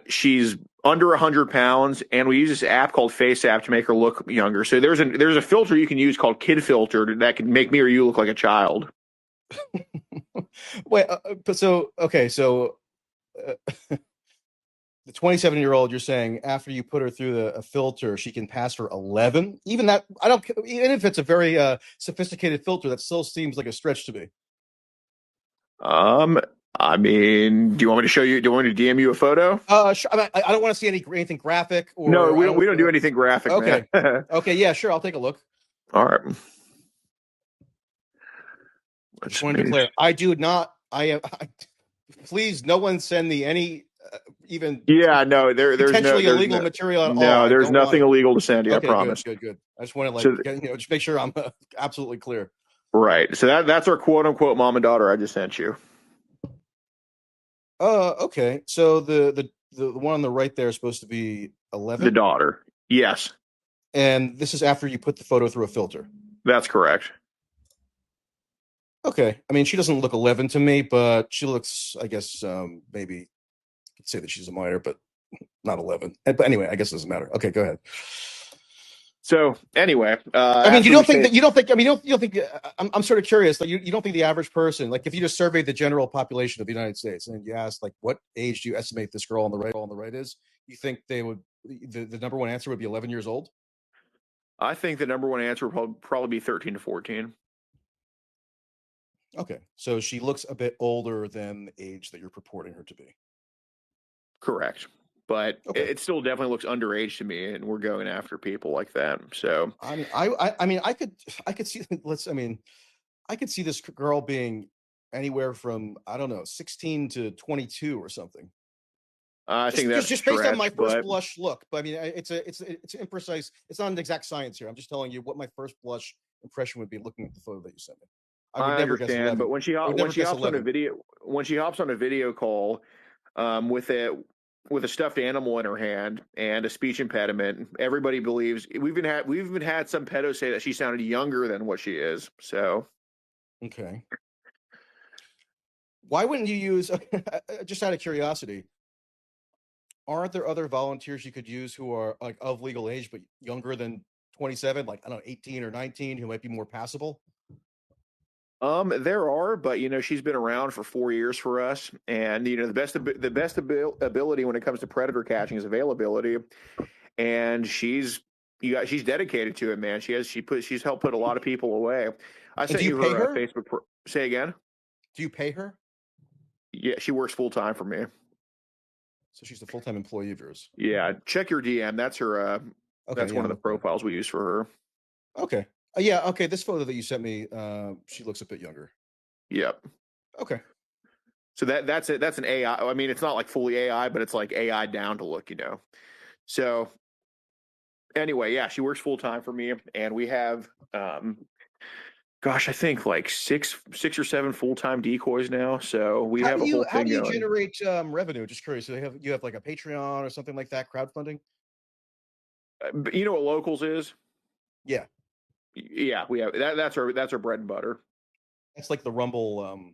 She's under 100 pounds, and we use this app called Face App to make her look younger. So there's a filter you can use called Kid Filter that can make me or you look like a child. Wait, so uh, the 27-year-old, you're saying after you put her through a filter, she can pass for 11? Even that, I don't, even if it's a very sophisticated filter, that still seems like a stretch to me. Um, I mean, do you want me to show you? Do you want me to DM you a photo? I don't want to see anything graphic, No, or we I don't. We don't. don't do anything graphic, man. Okay, okay, yeah, sure, I'll take a look. All right. I just Let's want to declare, I do not. I am. Please, no one send me any even Yeah, no, potentially illegal material at all. no, I there's don't want nothing it. illegal to send you. I Okay, good, promise. good, good. I just want to So, just make sure I'm absolutely clear. right. So that's our quote unquote mom and daughter I just sent you. Okay. So the one on the right there is supposed to be The 11, daughter. Yes, and this is after you put the photo through a filter. that's correct. Okay. I mean, she doesn't look 11 to me, but she looks, I guess, maybe you could say that she's a minor, but not 11. But anyway, I guess it doesn't matter. Okay, go ahead. So anyway, I mean, you after we don't think say that you don't think. I mean, you don't think. I'm sort of curious. Like, you don't think the average person, like, if you just surveyed the general population of the United States and you asked, like, what age do you estimate this girl on the right is? You think they would the number one answer would be 11 years old? I think the number one answer would probably be 13 to 14. Okay, so she looks a bit older than the age that you're purporting her to be. Correct. But Okay. it still definitely looks underage to me, and we're going after people like that. So I mean, I could see. I mean, I could see this girl being anywhere from, I don't know, 16 to 22 or something. I think that's a Just based on my stretch, first but blush look. But I mean, it's imprecise. It's not an exact science here. I'm just telling you what my first blush impression would be looking at the photo that you sent me. I would I never guess understand. But 11. I would when never she guess hops on a 11. video call, with a stuffed animal in her hand and a speech impediment, everybody believes we've even had some pedos say that she sounded younger than what she is. So Okay. Why wouldn't you use, just out of curiosity, aren't there other volunteers you could use who are like of legal age but younger than 27, like, I don't know, 18 or 19, who might be more passable? there are, but she's been around for 4 years for us, and ability when it comes to predator catching is availability, and she's dedicated to it, man. She's helped put a lot of people away. I And do sent you you pay her her? Facebook. Say again. Do you pay her? Yeah, she works full time for me. So she's a full-time employee of yours. Yeah, check your DM. That's her. Okay, That's yeah, one I'm of the looking at it. profiles we use for her. Okay. Yeah, okay. This photo that you sent me, she looks a bit younger. Yep. Okay. So that's it. That's an AI. I mean, it's not like fully AI, but it's like AI down to look. So anyway, yeah, she works full time for me, and we have, gosh, I think like six or seven full time decoys now. So we have a whole How thing do you going. generate revenue? Just curious. So you have like a Patreon or something like that, crowdfunding? But you know what locals is? Yeah. Yeah, we have that. That's our bread and butter. That's like the Rumble,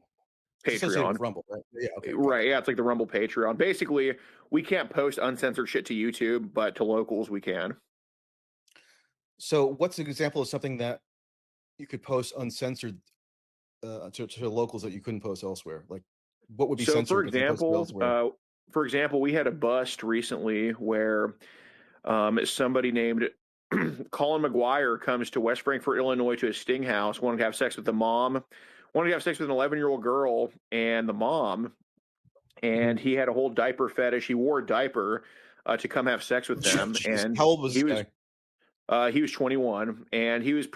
it's associated with Patreon. Rumble, right? Yeah, okay, got Right. it. Yeah, it's like the Rumble Patreon. Basically, we can't post uncensored shit to YouTube, but to locals we can. So what's an example of something that you could post uncensored to locals that you couldn't post elsewhere? Like, what would be So censored but then posted elsewhere? for example, we had a bust recently where somebody named Colin McGuire comes to West Frankfort, Illinois, to a sting house, wanted to have sex with the mom, wanted to have sex with an 11-year-old girl and the mom, Mhm. and he had a whole diaper fetish. He wore a diaper to come have sex with them, Jeez, and how old was he this was guy? he was 21, and he's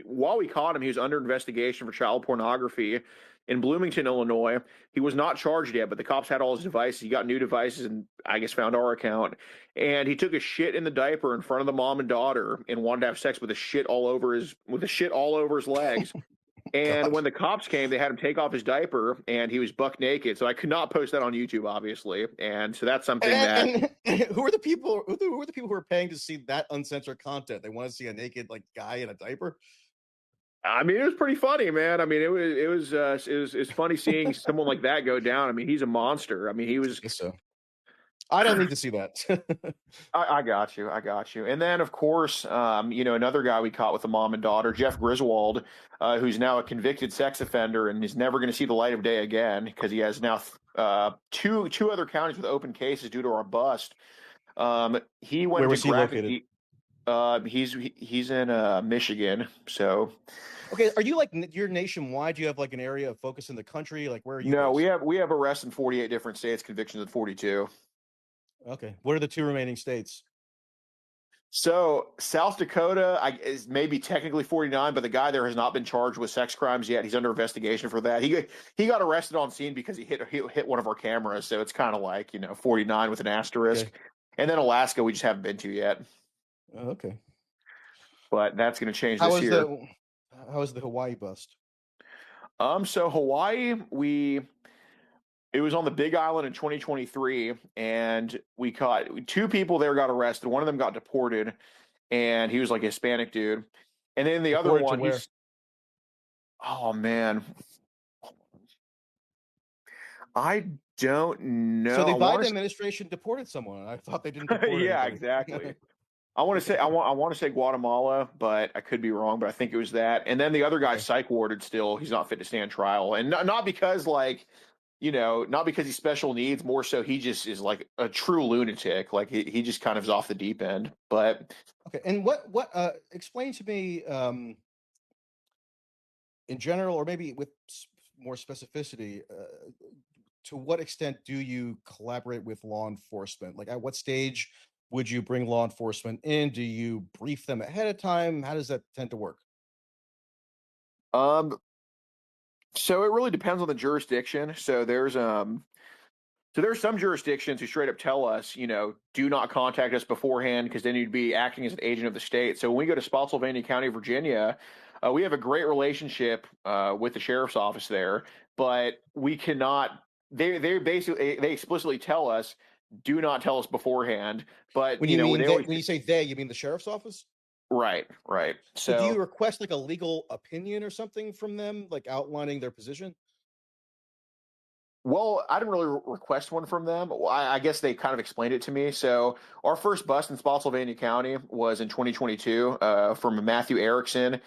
while we caught him, he was under investigation for child pornography in Bloomington, Illinois. He was not charged yet, but the cops had all his devices. He got new devices and I guess found our account. And he took a shit in the diaper in front of the mom and daughter and wanted to have sex with the shit all over his legs. And God. when the cops came, they had him take off his diaper, and he was buck naked. So I could not post that on YouTube, obviously. And so that's something that And who are the people? Who are the people who are paying to see that uncensored content? They want to see a naked like guy in a diaper. I mean, it was pretty funny, man. I mean, it was funny seeing someone like that go down. I mean, he's a monster. I mean, I guess so. I don't need to see that. I got you. I got you. And then, of course, another guy we caught with a mom and daughter, Jeff Griswold, who's now a convicted sex offender and is never going to see the light of day again because he has now two other counties with open cases due to our bust. He went Where into was he graphic. located? He's in Michigan. So Okay, are you like you're nationwide? Do you have like an area of focus in the country? Like where are you no, based? we have arrests in 48 different states, convictions in 42. Okay, what are the two remaining states? So South Dakota is maybe technically 49, but the guy there has not been charged with sex crimes yet. He's under investigation for that. He got arrested on scene because he hit one of our cameras. So it's kind of like 49 with an asterisk. Okay, And then Alaska, we just haven't been to yet, okay. but that's going to change How this is year. the Hawaii bust? So Hawaii, it was on the Big Island in 2023, and we caught two people there got arrested. One of them got deported, and he was like a Hispanic dude. And then the other Deported to one, where? oh man, I don't So know. the I want Biden to, administration deported someone. I thought they didn't deport yeah, anybody. exactly. I want to say Guatemala, but I could be wrong. But I think it was that. And then the other guy's Okay. psych warded still. He's not fit to stand trial, and not because not because he's special needs. More so, he just is like a true lunatic. Like he just kind of is off the deep end. But Okay. And what explain to me in general, or maybe with more specificity, to what extent do you collaborate with law enforcement? Like, at what stage would you bring law enforcement in? Do you brief them ahead of time? How does that tend to work? um, so it really depends on the jurisdiction. So there's some jurisdictions who straight up tell us, do not contact us beforehand because then you'd be acting as an agent of the state. So when we go to Spotsylvania County, Virginia, we have a great relationship with the sheriff's office there, but we cannot. They explicitly tell us, do not tell us beforehand. But When you mean they always when you say they, you mean the sheriff's office? right. So do you So request like a legal opinion or something from them, like outlining their position? well, I didn't really request one from them. Well, I guess they kind of explained it to me. So our first bust in Spotsylvania County was in 2022 from Matthew Erickson,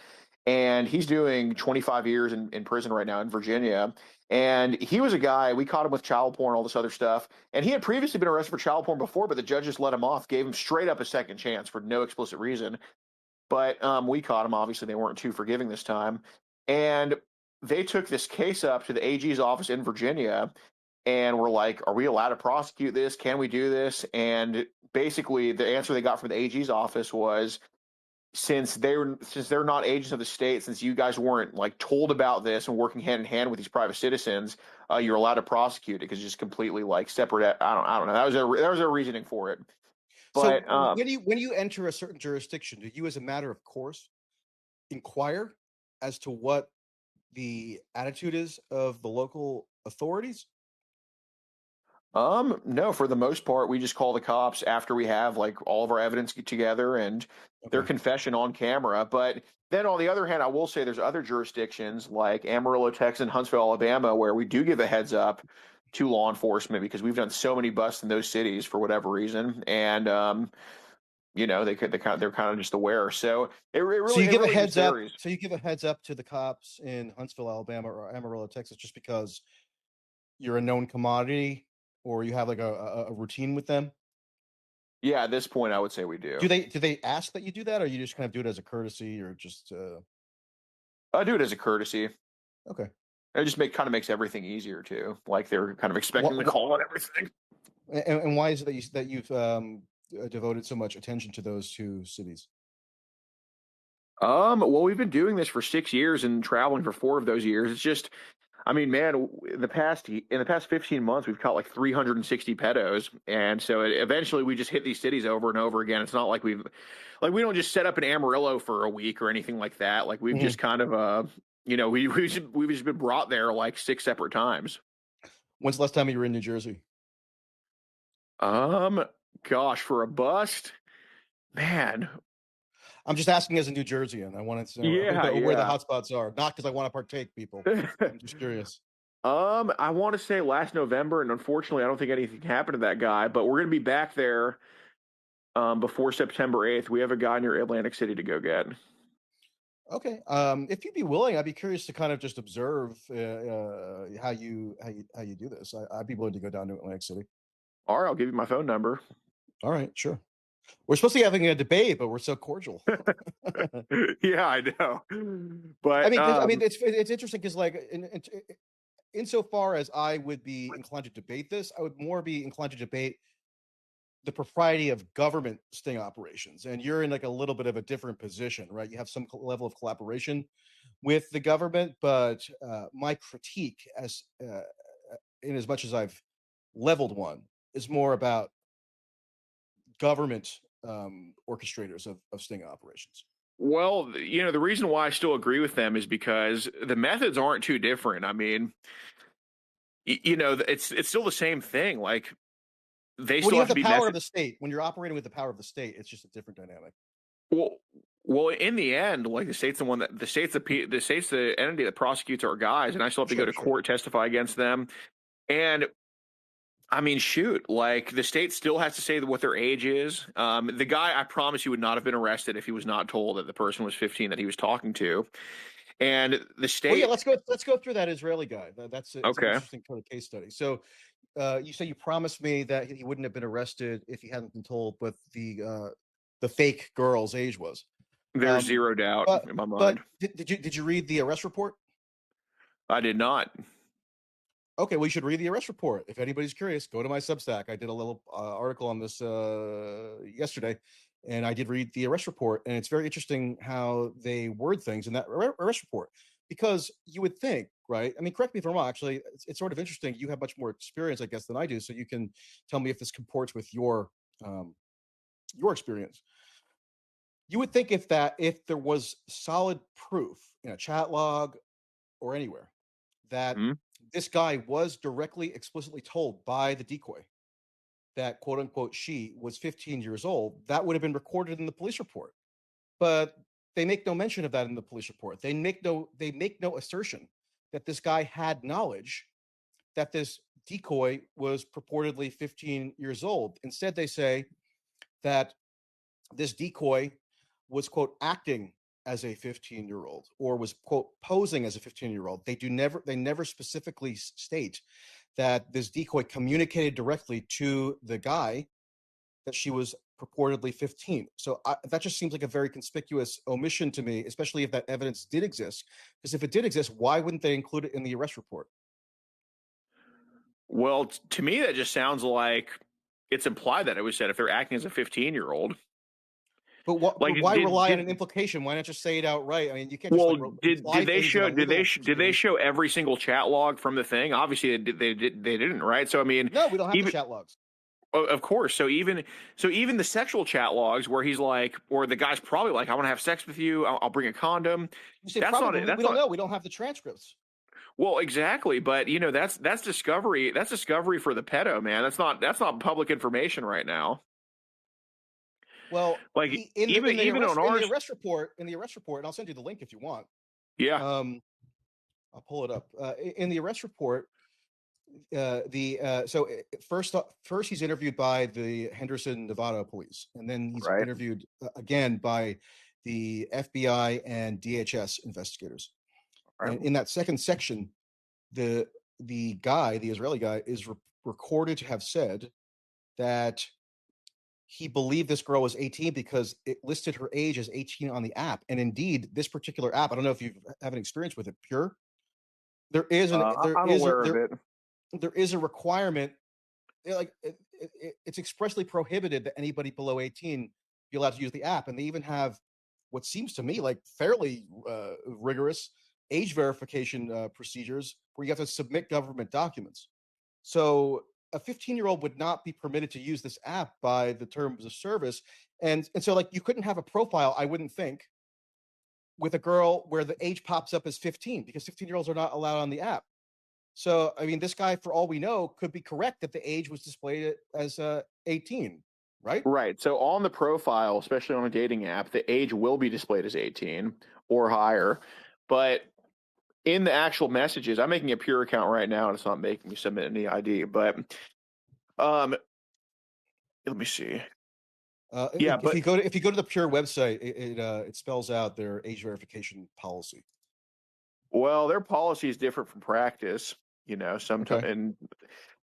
and he's doing 25 years in prison right now in Virginia. And he was a guy, we caught him with child porn, all this other stuff. And he had previously been arrested for child porn before, but the judge just let him off, gave him straight up a second chance for no explicit reason. But we caught him. Obviously, they weren't too forgiving this time. And they took this case up to the AG's office in Virginia and were like, are we allowed to prosecute this? Can we do this? And basically, the answer they got from the AG's office was, since they're not agents of the state, since you guys weren't like told about this and working hand in hand with these private citizens, you're allowed to prosecute it because it's just completely like separate. I don't know. That was their reasoning for it. So But when you enter a certain jurisdiction, do you, as a matter of course, inquire as to what the attitude is of the local authorities? No, for the most part, we just call the cops after we have like all of our evidence together and their Okay. confession on camera. But then on the other hand, I will say there's other jurisdictions like Amarillo, Texas, and Huntsville, Alabama, where we do give a heads up to law enforcement because we've done so many busts in those cities for whatever reason, and they're kind of just aware. So So you it give a really just heads up. varies. So you give a heads up to the cops in Huntsville, Alabama, or Amarillo, Texas, just because you're a known commodity, or you have like a routine with them. Yeah, at this point, I would say we Do do. they ask that you do that, or you just kind of do it as a courtesy, or just I do it as a courtesy. okay? It just makes everything easier too. Like they're kind of expecting the What, call and everything. and why is it that you've devoted so much attention to those two cities? Well, we've been doing this for 6 years and traveling for 4 of those years. It's just, I mean, man, in the past 15 months, we've caught like 360 pedos, and so eventually we just hit these cities over and over again. It's not like we don't just set up in Amarillo for a week or anything like that. Like we've Mhm. just kind of we've just been brought there like six separate times. When's the last time you were in New Jersey? Um, Gosh, for a bust, man, I'm just asking as a New Jerseyan. I wanted to know yeah, where the yeah. hotspots are, not because I want to partake. People, I'm just curious. I want to say last November, and unfortunately, I don't think anything happened to that guy. But we're going to be back there before September 8th. We have a guy near Atlantic City to go get. Okay. If you'd be willing, I'd be curious to kind of just observe how you do this. I'd be willing to go down to Atlantic City. All right, I'll give you my phone number. All right, sure. We're supposed to be having a debate, but we're so cordial. Yeah, I know. I But mean, it's interesting because like insofar as I would be inclined to debate this, I would more be inclined to debate the propriety of government sting operations. And you're in like a little bit of a different position, right? You have some level of collaboration with the government, but my critique, in as much as I've leveled one, is more about government orchestrators of sting operations. well, the reason why I still agree with them is because the methods aren't too different. I mean, it's still the same thing. Like they When still you have have to the be power of message. the state, when you're operating with the power of the state, it's just a different dynamic. Well, well, in the end, like the state's the entity that prosecutes our guys, and I still have to go Sure, to sure. court, testify against them. And I mean, shoot, like the state still has to say what their age is. The guy, I promise you, would not have been arrested if he was not told that the person was 15 that he was talking to. And the Well, yeah, state, let's go through that Israeli guy. It's an okay, interesting kind of case study. So, you say you promised me that he wouldn't have been arrested if he hadn't been told what the fake girl's age was. there's Um, zero doubt but in my but mind. did you read the arrest report? I did not. Okay, well, you should read the arrest report. If anybody's curious, go to my Substack. I did a little article on this yesterday, and I did read the arrest report, and it's very interesting how they word things in that arrest report. Because you would think, right? I mean, correct me if I'm wrong. Actually, it's sort of interesting. You have much more experience, I guess, than I do, so you can tell me if this comports with um, your experience. You would think if there was solid proof in a chat log or anywhere that Hmm? this guy was directly explicitly told by the decoy that quote unquote she was 15 years old, that would have been recorded in the police report. But they make no mention of that in the police report. They make no assertion that this guy had knowledge that this decoy was purportedly 15 years old. Instead, they say that this decoy was quote acting as a 15-year-old or was quote posing as a 15-year-old. They never specifically state that this decoy communicated directly to the guy that she was purportedly 15. So that just seems like a very conspicuous omission to me, especially if that evidence did exist. Because if it did exist, why wouldn't they include it in the arrest report? Well, to me, that just sounds like it's implied that it was said if they're acting as a 15-year-old. But what? Like, But why rely on an did implication? Why not just say it outright? I mean, you can't just well, like did imply they things in a show legal did they scheme. show every single chat log from the thing? Obviously, they didn't, right? So I mean, No, we don't have the even chat logs. of course. So even the sexual chat logs where he's like, or the guy's probably like, I want to have sex with you. I'll bring a condom. You say That's not probably, it. we That's don't not know. We don't have the transcripts. well, exactly. But that's discovery. That's discovery for the pedo, man. That's not public information right now. Well, Like even on ours, in the arrest report, and I'll send you the link if you want. yeah, Um, I'll pull it up. In the arrest report, the so first he's interviewed by the Henderson, Nevada police, and then he's right, interviewed again by the FBI and DHS investigators. right. And in that second section, the the Israeli guy, is recorded to have said that he believed this girl was 18 because it listed her age as 18 on the app. And indeed, this particular app, I don't know if you have an experience with it, Pure. There is an I'm aware of it. there is a requirement, it's expressly prohibited that anybody below 18 be allowed to use the app. And they even have what seems to me like fairly rigorous age verification procedures where you have to submit government documents. So a 15-year-old would not be permitted to use this app by the terms of service. And so like you couldn't have a profile, I wouldn't think, with a girl where the age pops up as 15 because 15-year-olds are not allowed on the app. So I mean, this guy, for all we know, could be correct that the age was displayed as 18, right? Right. So on the profile, especially on a dating app, the age will be displayed as 18 or higher. But in the actual messages, I'm making a Pure account right now, and it's not making me submit any ID. But um, let me see. Yeah, If but you go to the Pure website, it spells out their age verification policy. well, their policy is different from practice. Sometimes, Okay. and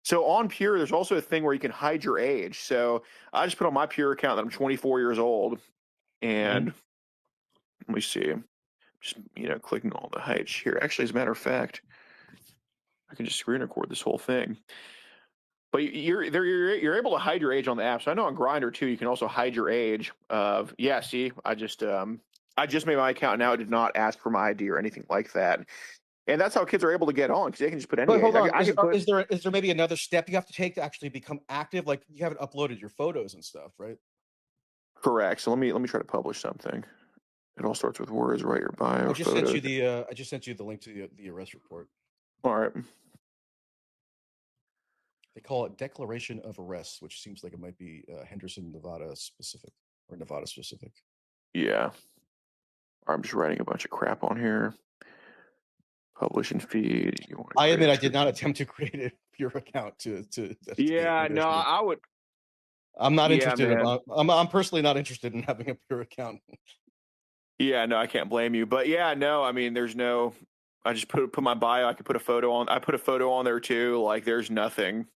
so on Pure, there's also a thing where you can hide your age. So I just put on my Pure account that I'm 24 years old, Hmm. and let me see. Just clicking all the heights here. Actually, as a matter of fact, I can just screen record this whole thing. But you're able to hide your age on the app. So I know on Grinder too, you can also hide your age. Of yeah, see, I just made my account now. It did not ask for my ID or anything like that, and that's how kids are able to get on because they can just put any But age. hold on, I can put is there maybe another step you have to take to actually become active? Like you haven't uploaded your photos and stuff, right? correct. So let me try to publish something. It all starts with words. Write your bio, photos. I just sent you the link to the arrest report. All right. They call it Declaration of Arrest, which seems like it might be Henderson, Nevada specific or Nevada specific. Yeah. I'm just writing a bunch of crap on here. Publish and feed. You want to I create admit a I did true. not attempt to create a Pure account to investigate. Yeah. Maybe I No, should have. I would. I'm not Yeah, interested. man. I'm personally not interested in having a Pure account. Yeah, no, I can't blame you. But yeah, no, I mean, there's no. I just put my bio. I could put a photo on. I put a photo on there too. Like, there's nothing.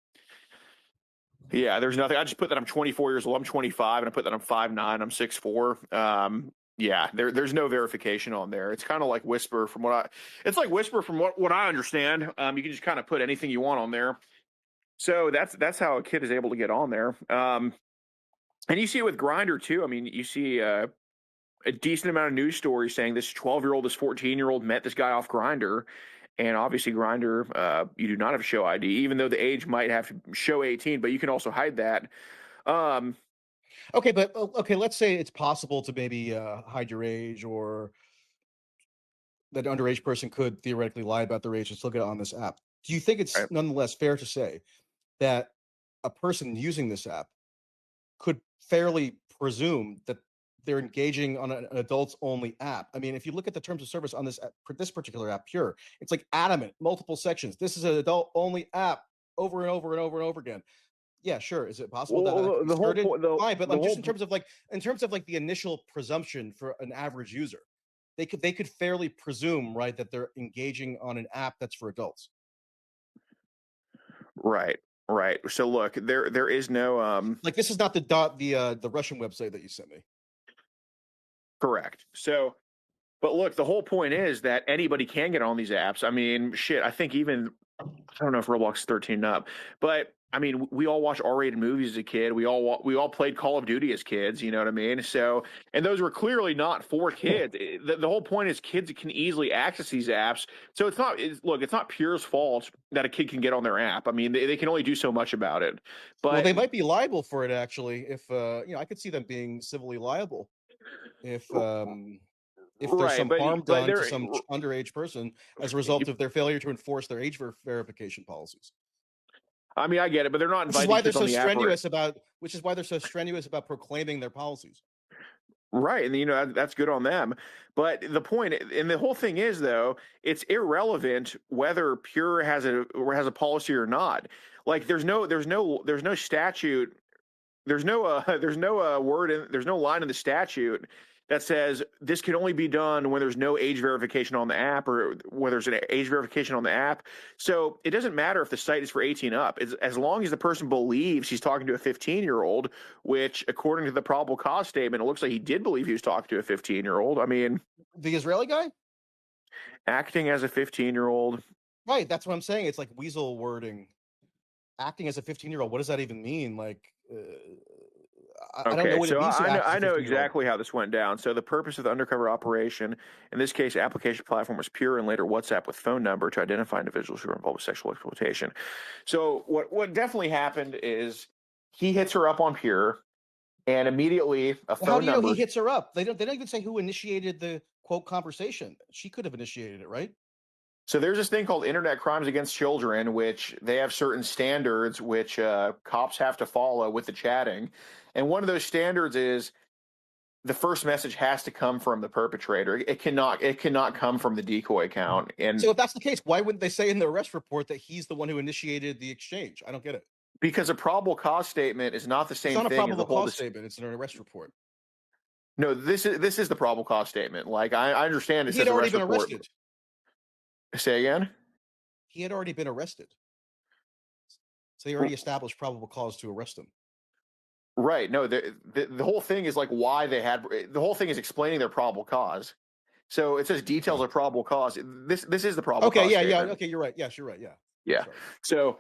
Yeah, there's nothing. I just put that I'm 24 years old. I'm 25, and I put that I'm 5'9". I'm 6'4". Yeah, there's no verification on there. It's kind of like Whisper from what I. It's like Whisper from what I understand. You can just kind of put anything you want on there. So that's how a kid is able to get on there. And you see it with Grinder too. I mean, you see a decent amount of news stories saying this 12-year-old, this 14-year-old met this guy off Grinder, and obviously Grinder, you do not have to show ID, even though the age might have to show 18, but you can also hide that. Um, Okay, but okay, let's say it's possible to maybe hide your age, or that an underage person could theoretically lie about their age and still get on this app. Do you think it's right. nonetheless fair to say that a person using this app could fairly presume that they're engaging on an adults only app? I mean, if you look at the terms of service on this particular app, Pure, it's like adamant, multiple sections. This is an adult only app, over and over and over and over again. Yeah, sure. Is it possible that Well, could be the whole skirted? point, the Fine, but the I'm just whole in terms of like the initial presumption for an average user, they could fairly presume, right, that they're engaging on an app that's for adults. right, right. So look, there is no Like this is not the Russian website that you sent me. correct. So, but look, the whole point is that anybody can get on these apps. I mean, shit. I think even I don't know if Roblox is 13 and up, but I mean, we all watch R-rated movies as a kid. We all played Call of Duty as kids. You know what I mean? So, and those were clearly not for kids. The whole point is kids can easily access these apps. So look, it's not Pure's fault that a kid can get on their app. I mean, they can only do so much about it. Well, But they might be liable for it actually. If I could see them being civilly liable if there's right, some harm but done to some underage person as a result of their failure to enforce their age verification policies. I mean, I get it, but they're not Which is inviting why they're kids on so the app. strenuous about proclaiming their policies. Right, and that's good on them. But the point, and the whole thing is, though, it's irrelevant whether Pure has a policy or not. Like, there's no statute, there's no line in the statute that says this can only be done when there's no age verification on the app or when there's an age verification on the app. So it doesn't matter if the site is for 18 up, as long as the person believes he's talking to a 15-year-old, which according to the probable cause statement, it looks like he did believe he was talking to a 15-year-old. I mean, The Israeli guy? acting as a 15-year-old. Right, that's what I'm saying. It's like weasel wording. Acting as a 15-year-old. What does that even mean? Like, I don't know Okay, what it so means to act as I a know 15-year-old. exactly how this went down. So the purpose of the undercover operation, in this case, application platform was Pure and later WhatsApp with phone number to identify individuals who are involved with sexual exploitation. So what definitely happened is he hits her up on Pure, and immediately a Well, how phone do you know he number. hits her up? They don't even say who initiated the quote conversation. She could have initiated it, right? So there's this thing called Internet Crimes Against Children, which they have certain standards which cops have to follow with the chatting, and one of those standards is the first message has to come from the perpetrator. It cannot come from the decoy account. And So if that's the case, why wouldn't they say in the arrest report that he's the one who initiated the exchange? I don't get it. because a probable cause statement is not the It's same not a thing as the probable whole cause statement. It's an arrest report. no, this is the probable cause statement. Like I understand it He had says already arrest been report. arrested. Say again? He had already been arrested. So they already established probable cause to arrest him. Right. No, the whole thing is like why they had the whole thing is explaining their probable cause. So it says details Okay. of probable cause. This is the probable Okay. cause Yeah. Yeah. statement. Okay. You're right. Yes, you're right. Yeah. Yeah. Sorry.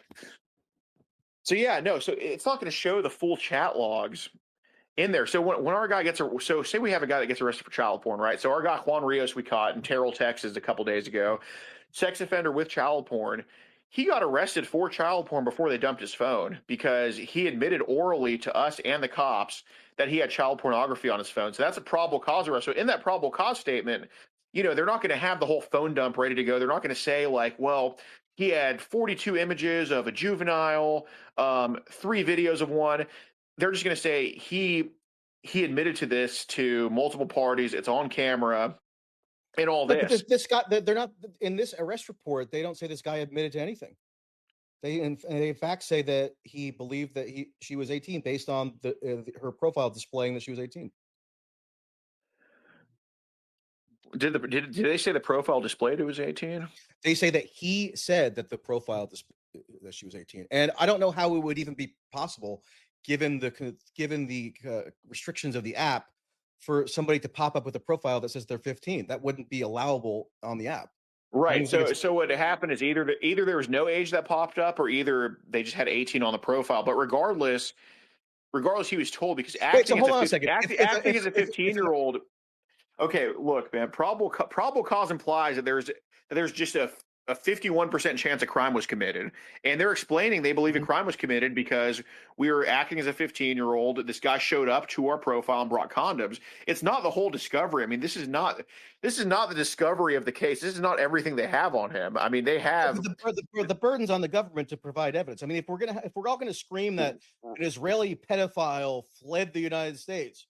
So yeah, no, so it's not going to show the full chat logs in there. So when our guy gets so say we have a guy that gets arrested for child porn, right? So our guy Juan Rios we caught in Terrell, Texas a couple days ago, sex offender with child porn. He got arrested for child porn before they dumped his phone because he admitted orally to us and the cops that he had child pornography on his phone. So that's a probable cause arrest. So in that probable cause statement, they're not going to have the whole phone dump ready to go. They're not going to say like, well, he had 42 images of a juvenile, 3 videos of one. They're just going to say he admitted to this to multiple parties. It's on camera and all But this. this guy, they're not in this arrest report. They don't say this guy admitted to anything. They in fact say that he believed that she was 18 based on her profile displaying that she was 18. Did they say the profile displayed it was 18? They say that he said that the profile that she was 18, and I don't know how it would even be possible given the restrictions of the app for somebody to pop up with a profile that says they're 15. That wouldn't be allowable on the app. I don't Right. even think So what happened is either there was no age that popped up, or either they just had 18 on the profile. But regardless, he was told because wait. So hold on a second. acting as a 15-year-old. Okay, look, man. Probable cause implies that there's just a 51% chance a crime was committed, and they're explaining they believe a crime was committed because we were acting as a 15-year-old. This guy showed up to our profile and brought condoms. It's not the whole discovery. I mean, this is not the discovery of the case. This is not everything they have on him. I mean, they have The burden's on the government to provide evidence. I mean, if we're all gonna scream that an Israeli pedophile fled the United States,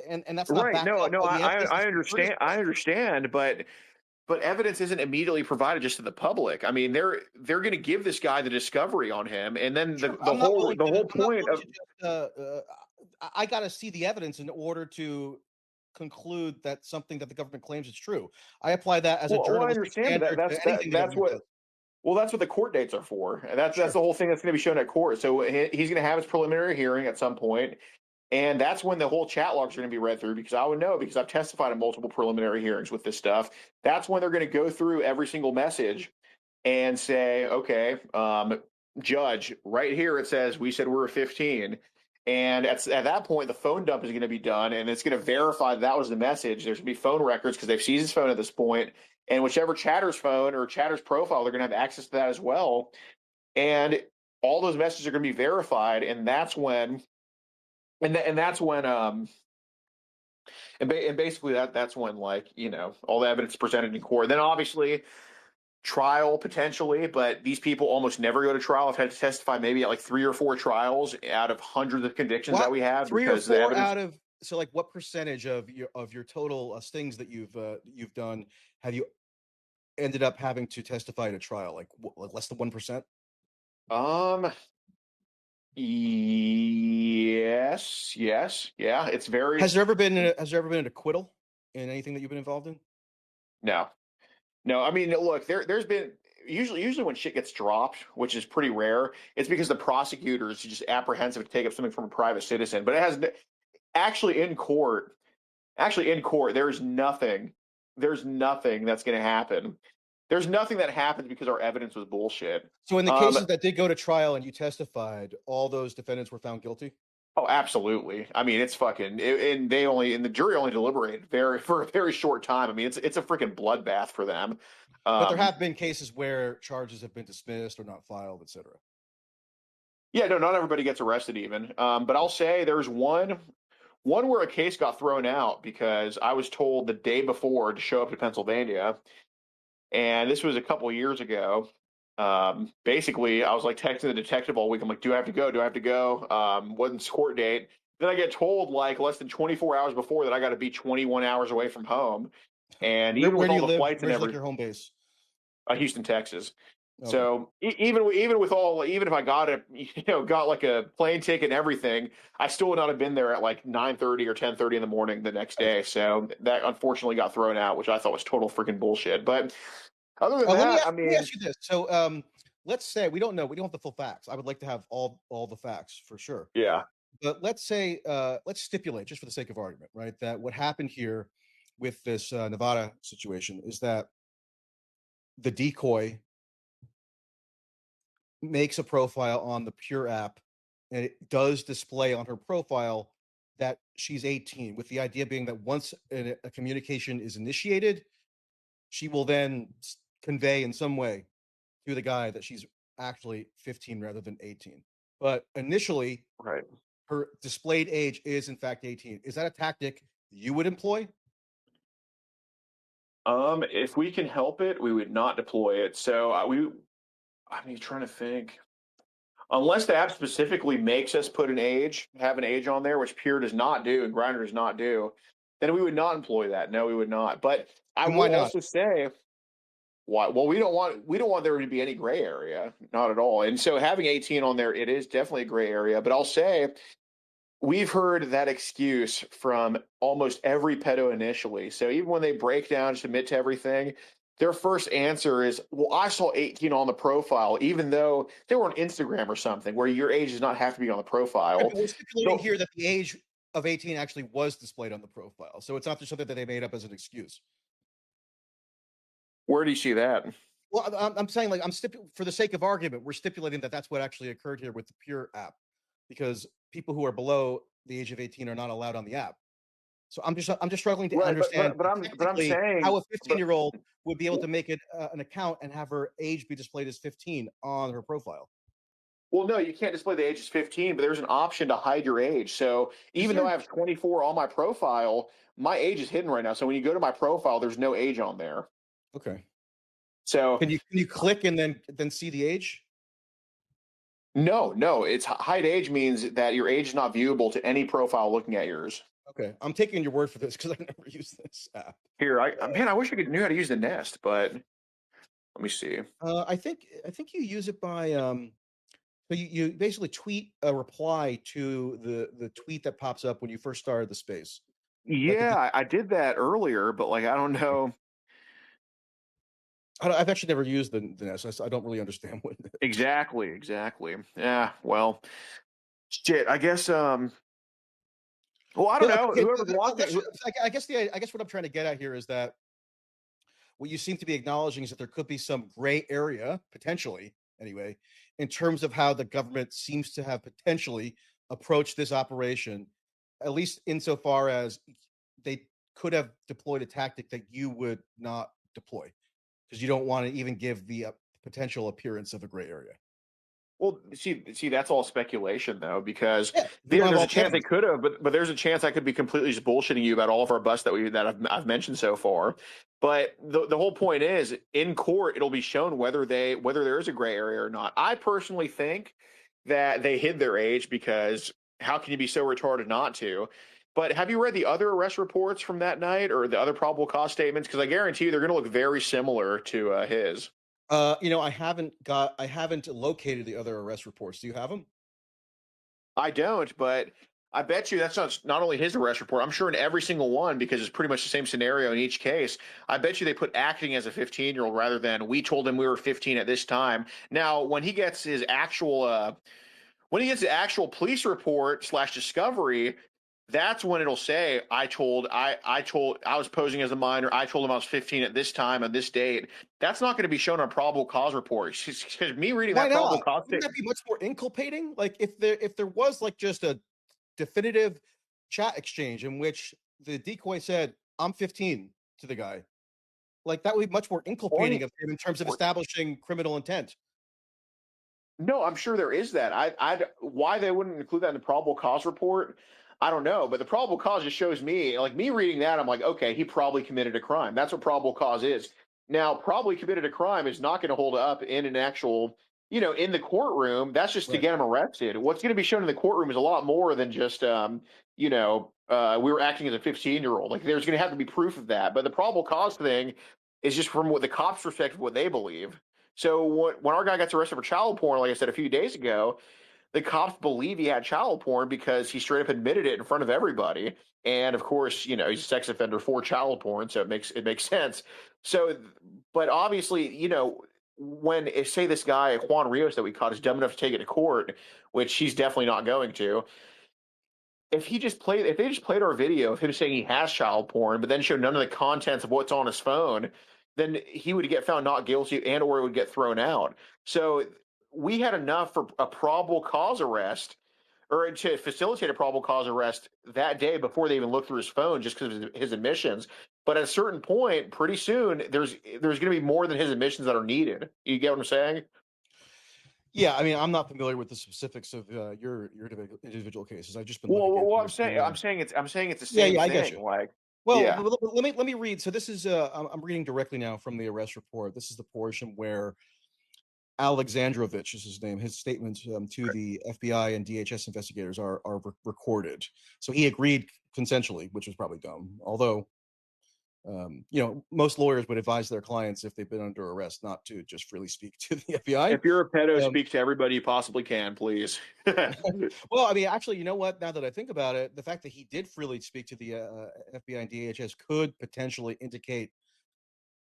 and that's not right. backed No, up no, by the evidence I that's been furnished understand. to I us. understand, but evidence isn't immediately provided just to the public. I mean, they're going to give this guy the discovery on him, and then Sure, the whole the whole I'm not point willing of to just. I got to see the evidence in order to conclude that something that the government claims is true. I apply that as a well, I journalistic understand, but standard to anything the that's government what does. well, that's what the court dates are for. And that's Sure. the whole thing that's going to be shown at court. So he's going to have his preliminary hearing at some point, and that's when the whole chat logs are going to be read through. Because I would know because I've testified in multiple preliminary hearings with this stuff. That's when they're going to go through every single message and say, okay, judge, right here it says we said we were 15. And at that point, the phone dump is going to be done, and it's going to verify that was the message. There's going to be phone records because they've seized his phone at this point, and whichever chatter's phone or chatter's profile, they're going to have access to that as well. And all those messages are going to be verified, and that's when and basically that's when like all the evidence is presented in court. Then obviously trial potentially, but these people almost never go to trial. I've had to testify maybe at like 3 or 4 trials out of hundreds of convictions that What we have three or because the four evidence. out of so like what percentage of your total stings that you've done have you ended up having to testify at a trial? Like less than 1%? Um. Yes. Yeah. It's very Has there ever been an acquittal in anything that you've been involved in? no, no. I mean, look, there's been usually when shit gets dropped, which is pretty rare, it's because the prosecutor is just apprehensive to take up something from a private citizen. But it has actually in court. Actually, in court, there's nothing. There's nothing that's going to happen. There's nothing that happens because our evidence was bullshit. So in the Um, cases that did go to trial and you testified, all those defendants were found guilty? oh, absolutely. I mean, it's fucking, and the jury only deliberated for a very short time. I mean, it's a freaking bloodbath for them. But there Um, have been cases where charges have been dismissed or not filed, etc. yeah, no, not everybody gets arrested even. But I'll say there's one where a case got thrown out because I was told the day before to show up to Pennsylvania. And this was a couple of years ago. Basically, I was like texting the detective all week. I'm like, "Do I have to go? Do I have to go?" Wasn't court date. then I get told like less than 24 hours before that I got to be 21 hours away from home. And even Where with do all you the live? flights and Where's like everything, your home base? Houston, Texas. Okay. So even with all, even if I got got like a plane ticket and everything, I still would not have been there at like 9:30 or 10:30 in the morning the next Right. day. So that unfortunately got thrown out, which I thought was total freaking bullshit. But other than that, I Let me mean, ask you this. So, let's say we don't know, we don't have the full facts. I would like to have all the facts for sure. yeah, But let's say, let's stipulate, just for the sake of argument, right, that what happened here with this Nevada situation is that the decoy makes a profile on the Pure app, and it does display on her profile that she's 18, with the idea being that once a communication is initiated, she will then convey in some way to the guy that she's actually 15 rather than 18. But initially, right. her displayed age is in fact 18. Is that a tactic you would employ? If we can help it, we would not deploy it. So I mean, trying to think. Unless the app specifically makes us put have an age on there, which Pure does not do and Grinder does not do, then we would not employ that. No, we would not. But I And why will not? also say why. Well, we don't want there to be any gray area, not at all. And so having 18 on there, it is definitely a gray area. But I'll say we've heard that excuse from almost every pedo initially. So even when they break down, submit to everything, their first answer is, "Well, I saw 18 on the profile, even though they were on Instagram or something, where your age does not have to be on the Right, profile." but we're stipulating They'll- here that the age of 18 actually was displayed on the profile. So it's not just something that they made up as an excuse. Where do you see that? Well, I'm saying, like, for the sake of argument, we're stipulating that that's what actually occurred here with the Pure app, because people who are below the age of 18 are not allowed on the app. So I'm just struggling to Right, understand but I'm technically how saying, a 15-year-old would be able to make it an account and have her age be displayed as 15 on her profile. well, no, you can't display the age as 15, but there's an option to hide your age. So Is even though there? I have 24 on my profile, my age is hidden right now. So when you go to my profile, there's no age on there. Okay. So Can you click and then see the age? no, it's hide age means that your age is not viewable to any profile looking at yours. Okay, I'm taking your word for this because I never used this app. Here, man, I wish I could knew how to use the Nest, but let me see. I think you use it by so you basically tweet a reply to the tweet that pops up when you first started the space. Like if you, Yeah, I did that earlier, but like I don't know I've actually never used the Nest. I don't really understand what it is. exactly. Yeah, well, shit. I guess well, I don't But know. okay, Whoever's watching, I guess what I'm trying to get at here is that what you seem to be acknowledging is that there could be some gray area, potentially, anyway, in terms of how the government seems to have potentially approached this operation, at least insofar as they could have deployed a tactic that you would not deploy because you don't want to even give the potential appearance of a gray area. well, see, that's all speculation though, because Yeah, we don't have there's all a the chance they evidence. could have, but there's a chance I could be completely just bullshitting you about all of our busts that I've mentioned so far. But the whole point is, in court, it'll be shown whether there is a gray area or not. I personally think that they hid their age because how can you be so retarded not to? But have you read the other arrest reports from that night or the other probable cause statements? Because I guarantee you they're going to look very similar to his. I haven't located the other arrest reports. Do you have them? I don't, but I bet you that's not only his arrest report. I'm sure in every single one, because it's pretty much the same scenario in each case. I bet you they put acting as a 15-year-old rather than we told him we were 15 at this time. Now, when he gets the actual police report slash discovery, that's when it'll say I was posing as a minor. I told him I was 15 at this time on this date. That's not going to be shown on probable cause report. Because me reading Why that probable not? cause Wouldn't that be much more inculpating? Like if there was like just a definitive chat exchange in which the decoy said, "I'm 15" to the guy, like that would be much more inculpating statement. of him in terms of establishing criminal intent. No, I'm sure there is that. Why they wouldn't include that in the probable cause report, I don't know. But the probable cause just shows me, like me reading that, I'm like, okay, he probably committed a crime. That's what probable cause is. Now, probably committed a crime is not going to hold up in an actual in the courtroom, that's just to Right. get him arrested. What's going to be shown in the courtroom is a lot more than just, we were acting as a 15-year-old. Like, there's going to have to be proof of that. But the probable cause thing is just from what the cops' perspective, what they believe. So when our guy gets arrested for child porn, like I said a few days ago, the cops believe he had child porn because he straight up admitted it in front of everybody. And of course, he's a sex offender for child porn, so it makes sense. So, but obviously, when if say this guy Juan Rios that we caught is dumb enough to take it to court, which he's definitely not going to, if they just played our video of him saying he has child porn, but then showed none of the contents of what's on his phone, then he would get found not guilty and or it would get thrown out. So we had enough for a probable cause arrest or to facilitate a probable cause arrest that day before they even looked through his phone just because of his admissions. But at a certain point, pretty soon, there's going to be more than his admissions that are needed. You get what I'm saying? Yeah, I mean, I'm not familiar with the specifics of your individual cases. I've just been looking Well, into I'm it. saying, I'm saying it's the Yeah, same yeah, I get thing. you. Like, Well, yeah. let me read. So this is I'm reading directly now from the arrest report. This is the portion where Alexandrovich is his name. His statements to the FBI and DHS investigators are recorded. So he agreed consensually, which was probably dumb. Although, most lawyers would advise their clients if they've been under arrest not to just freely speak to the FBI. If you're a pedo, Um, speak to everybody you possibly can, please. well, I mean, actually, you know what? Now that I think about it, the fact that he did freely speak to the FBI and DHS could potentially indicate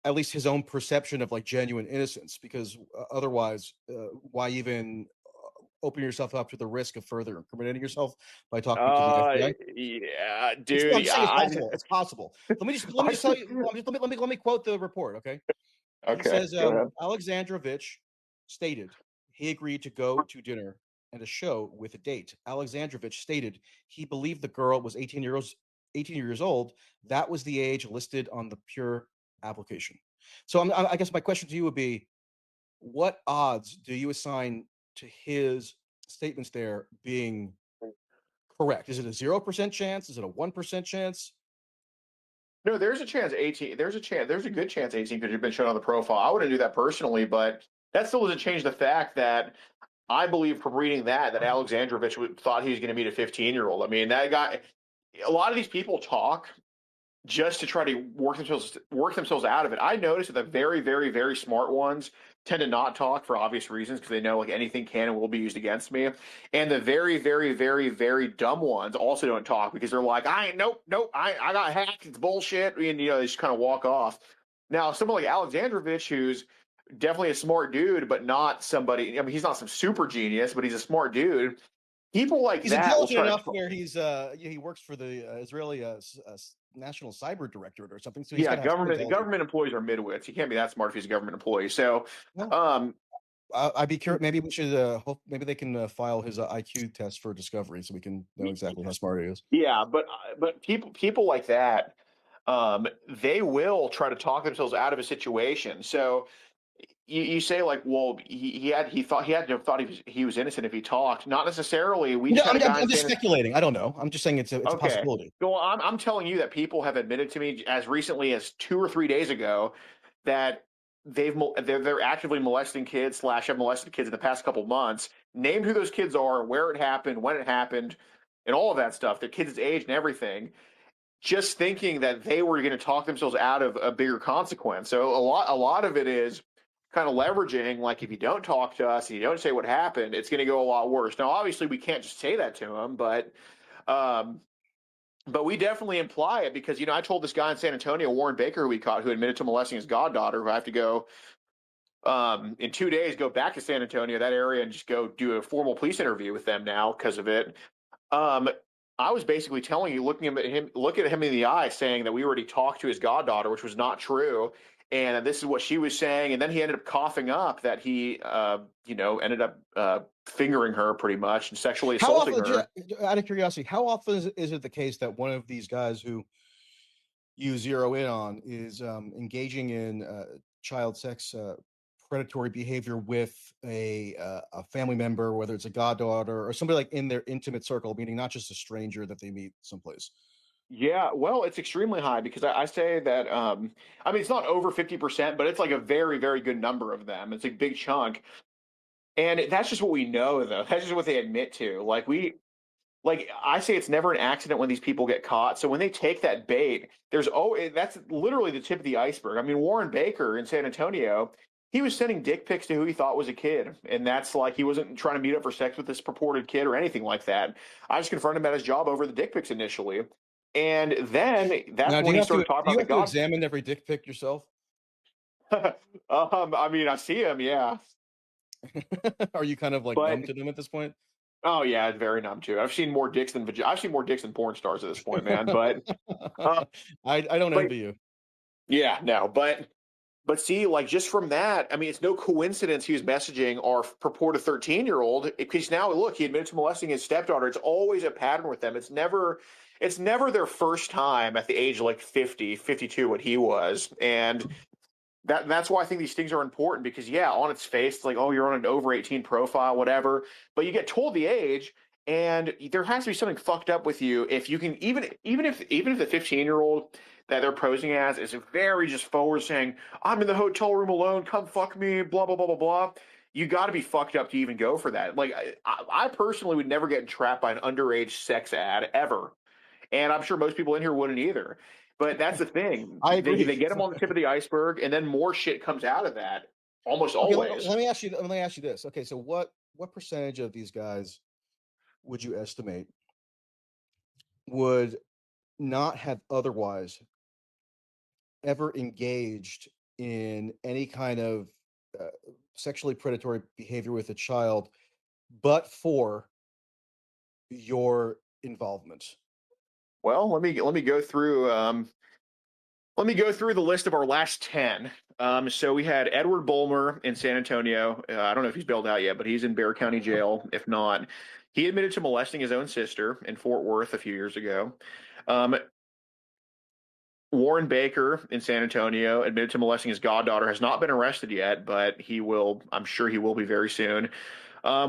at least his own perception of like genuine innocence, because otherwise, why even open yourself up to the risk of further incriminating yourself by talking to the FBI? Yeah, I'm dude. just saying it's possible. It's possible. Let me just tell you. I Let me quote the report. Okay, he okay, says go ahead. Alexandrovich stated he agreed to go to dinner and a show with a date. Alexandrovich stated he believed the girl was 18 years old. That was the age listed on the pure application. So I guess my question to you would be, what odds do you assign to his statements there being correct? Is it a 0% chance? Is it a 1% chance? No, there's a chance 18. There's a chance. There's a good chance 18 could have been shown on the profile. I wouldn't do that personally, but that still doesn't change the fact that I believe from reading that Alexandrovich thought he was going to meet a 15-year-old. I mean, that guy. A lot of these people talk just to try to work themselves out of it. I noticed that the very, very, very smart ones tend to not talk for obvious reasons because they know like anything can and will be used against me. And the very, very, very, very dumb ones also don't talk because they're like, I ain't nope, I got hacked. It's bullshit. And they just kind of walk off. Now, someone like Alexandrovich, who's definitely a smart dude, but not somebody. I mean, he's not some super genius, but he's a smart dude. People like He's that will intelligent try to. enough where he works for the Israeli National Cyber Directorate or something, so he's got Yeah, to have some government intelligence. government employees are midwits. He can't be that smart if he's a government employee. So, Well, um, I'd be curious. Maybe we should hope. Maybe they can file his IQ test for discovery, so we can know exactly how smart he is. yeah, but people like that, they will try to talk themselves out of a situation. So you say like, well, he had to have thought he was innocent if he talked. Not necessarily. We No, just had a guy in I'm just San. speculating. I don't know. I'm just saying it's a Okay. possibility. Well, I'm telling you that people have admitted to me as recently as 2 or 3 days ago that they're actively molesting kids slash have molested kids in the past couple months. Named who those kids are, where it happened, when it happened, and all of that stuff. Their kids' age and everything. Just thinking that they were going to talk themselves out of a bigger consequence. So a lot of it is kind of leveraging. Like if you don't talk to us, and you don't say what happened, it's going to go a lot worse. Now, obviously, we can't just say that to them, um, but we definitely imply it because I told this guy in San Antonio, Warren Baker, who we caught, who admitted to molesting his goddaughter, who I have to go in 2 days, go back to San Antonio, that area, and just go do a formal police interview with them now because of it. Um, I was basically telling you, looking at him in the eye, saying that we already talked to his goddaughter, which was not true, and this is what she was saying. And then he ended up coughing up that he, ended up fingering her pretty much and sexually How assaulting often, her. out of curiosity, how often is it the case that one of these guys who you zero in on is engaging in child sex predatory behavior with a family member, whether it's a goddaughter or somebody like in their intimate circle, meaning not just a stranger that they meet someplace? Yeah, well, it's extremely high because I say that I mean it's not over 50%, but it's like a very, very good number of them. It's a big chunk. And that's just what we know, though. That's just what they admit to. Like I say, it's never an accident when these people get caught. So when they take that bait, that's literally the tip of the iceberg. I mean, Warren Baker in San Antonio, he was sending dick pics to who he thought was a kid, and that's like he wasn't trying to meet up for sex with this purported kid or anything like that. I just confronted him at his job over the dick pics initially, and then that's Now, when he started talking do about you the have to God. examine every dick pic yourself? I mean, I see him, yeah, Are you kind of like but numb to them at this point? oh yeah, very numb too. I've seen more dicks than porn stars at this point, man. Uh, I don't but envy you. yeah, no, but see, like just from that, I mean, it's no coincidence he was messaging our purported 13-year-old because now look, he admitted to molesting his stepdaughter. It's always a pattern with them. It's never their first time at the age of like 50, 52, what he was. And that's why I think these things are important because yeah, on its face, it's like, oh, you're on an over 18 profile, whatever. But you get told the age, and there has to be something fucked up with you if you can even if the 15-year-old that they're posing as is very just forward saying, I'm in the hotel room alone, come fuck me, blah blah blah blah blah. You got to be fucked up to even go for that. Like I personally would never get entrapped by an underage sex ad ever, and I'm sure most people in here wouldn't either. But that's the thing. I They agree. get them on the tip of the iceberg, and then more shit comes out of that. Almost Okay, always. let me ask you this. Okay, so what percentage of these guys would you estimate would not have otherwise ever engaged in any kind of uh, sexually predatory behavior with a child, but for your involvement? Well, let me go through. Let me go through the list of our last 10. So we had Edward Bulmer in San Antonio. I don't know if he's bailed out yet, but he's in Bexar County Jail. If not, he admitted to molesting his own sister in Fort Worth a few years ago. Um, Warren Baker in San Antonio admitted to molesting his goddaughter, has not been arrested yet, but he will, I'm sure he will be very soon.